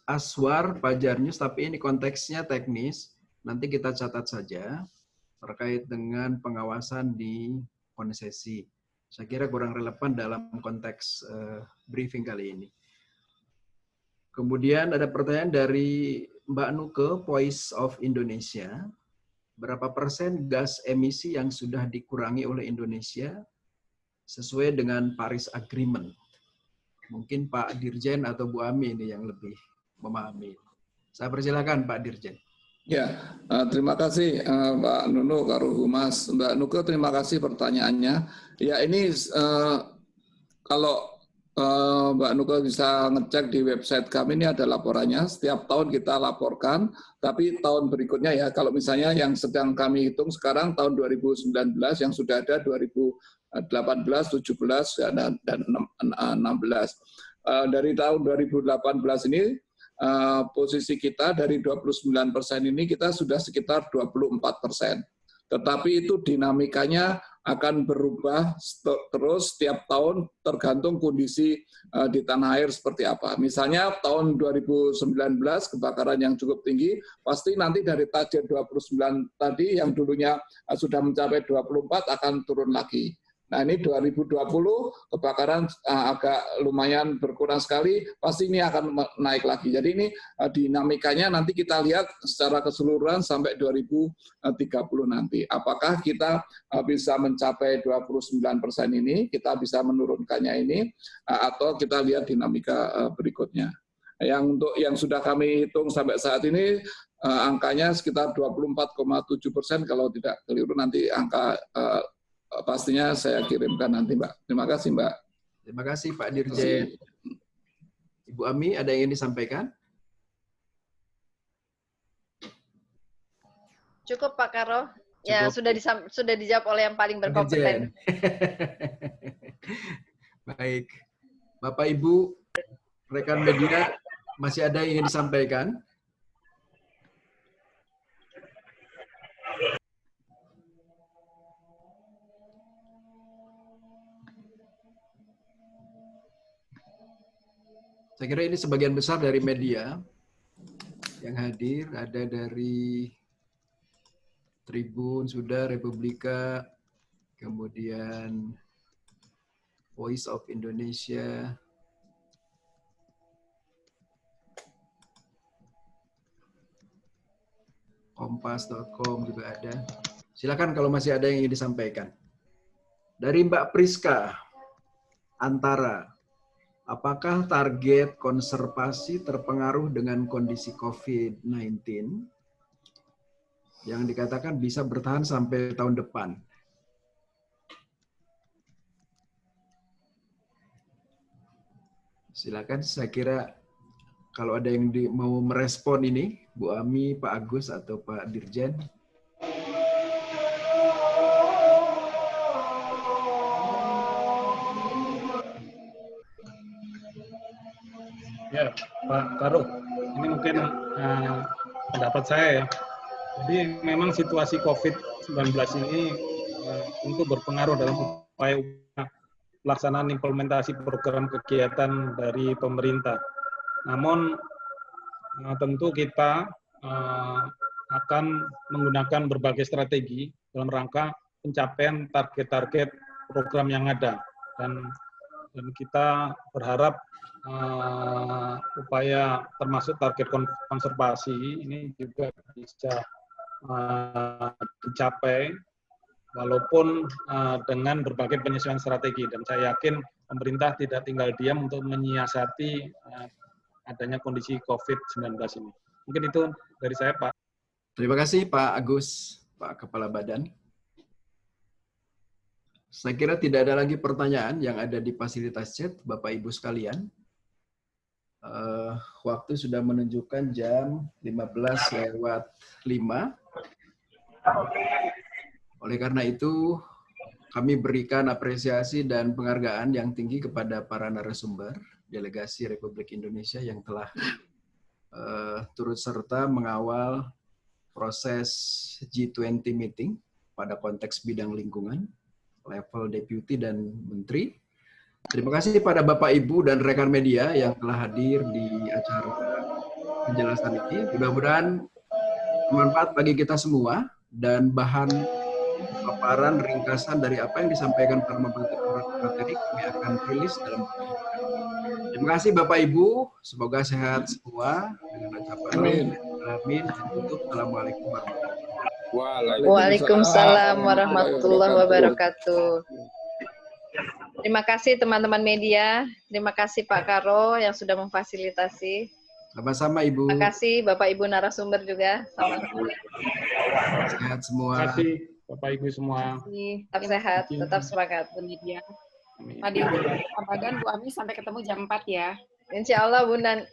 Aswar Pajarnews, tapi ini konteksnya teknis. Nanti kita catat saja terkait dengan pengawasan di konsesi. Saya kira kurang relevan dalam konteks briefing kali ini. Kemudian ada pertanyaan dari Mbak Nuke, Voice of Indonesia. Berapa persen gas emisi yang sudah dikurangi oleh Indonesia sesuai dengan Paris Agreement? Mungkin Pak Dirjen atau Bu Ami ini yang lebih memahami. Saya persilakan Pak Dirjen. Ya, terima kasih Mbak Nunu Karuhumas. Mbak Nuke, terima kasih pertanyaannya. Ya, ini kalau Mbak Nuke bisa ngecek di website kami, ini ada laporannya. Setiap tahun kita laporkan, tapi tahun berikutnya ya, kalau misalnya yang sedang kami hitung sekarang tahun 2019 yang sudah ada 2018, 17 dan 16. Dari tahun 2018 ini posisi kita dari 29% ini kita sudah sekitar 24%. Tetapi itu dinamikanya akan berubah terus setiap tahun tergantung kondisi di tanah air seperti apa. Misalnya tahun 2019 kebakaran yang cukup tinggi, pasti nanti dari target 29 tadi yang dulunya sudah mencapai 24 akan turun lagi. Nah ini 2020 kebakaran agak lumayan berkurang sekali, pasti ini akan naik lagi. Jadi ini dinamikanya nanti kita lihat secara keseluruhan sampai 2030 nanti. Apakah kita bisa mencapai 29% ini, kita bisa menurunkannya ini, atau kita lihat dinamika berikutnya. Yang untuk yang sudah kami hitung sampai saat ini, angkanya sekitar 24,7%, kalau tidak keliru nanti angka pastinya saya kirimkan nanti, Mbak. Terima kasih, Mbak. Terima kasih, Pak Dirjen. Ibu Ami, ada yang ingin disampaikan? Cukup, Pak Karo. Ya, sudah dijawab oleh yang paling berkompeten. Baik. Bapak, Ibu, rekan media, masih ada yang ingin disampaikan? Saya kira ini sebagian besar dari media yang hadir, ada dari Tribun, sudah Republika, kemudian Voice of Indonesia, Kompas.com juga ada. Silakan kalau masih ada yang ingin disampaikan. Dari Mbak Priska Antara, apakah target konservasi terpengaruh dengan kondisi COVID-19 yang dikatakan bisa bertahan sampai tahun depan? Silakan, saya kira kalau ada yang mau merespon ini, Bu Ami, Pak Agus, atau Pak Dirjen. Ya, Pak Karo, ini mungkin pendapat saya ya. Jadi memang situasi COVID-19 ini tentu berpengaruh dalam upaya pelaksanaan implementasi program kegiatan dari pemerintah. Namun tentu kita akan menggunakan berbagai strategi dalam rangka pencapaian target-target program yang ada. Dan kita berharap upaya termasuk target konservasi ini juga bisa dicapai walaupun dengan berbagai penyesuaian strategi, dan saya yakin pemerintah tidak tinggal diam untuk menyiasati adanya kondisi COVID-19 ini. Mungkin itu dari saya, Pak. Terima kasih Pak Agus, Pak Kepala Badan. Saya kira tidak ada lagi pertanyaan yang ada di fasilitas chat, Bapak Ibu sekalian. Waktu sudah menunjukkan jam 15:05. Oleh karena itu, kami berikan apresiasi dan penghargaan yang tinggi kepada para narasumber delegasi Republik Indonesia yang telah turut serta mengawal proses G20 meeting pada konteks bidang lingkungan, level deputi dan menteri. Terima kasih pada Bapak, Ibu, dan rekan media yang telah hadir di acara penjelasan ini. Mudah-mudahan bermanfaat bagi kita semua dan bahan paparan ringkasan dari apa yang disampaikan para materi kami akan rilis dalam. Terima kasih Bapak Ibu, semoga sehat semua dengan ucapan amin. Tutup. Assalamualaikum warahmatullahi wabarakatuh. Waalaikumsalam warahmatullahi wabarakatuh. Terima kasih teman-teman media. Terima kasih Pak Karo yang sudah memfasilitasi. Sama-sama Ibu. Terima kasih Bapak Ibu narasumber juga. Sama-sama. Sehat semua. Terima kasih Bapak Ibu semua. Tetap sehat, tetap semangat. Media. Hadir Pak Badan, Bu Ami, sampai ketemu jam 4 ya. Insya Allah Bunda.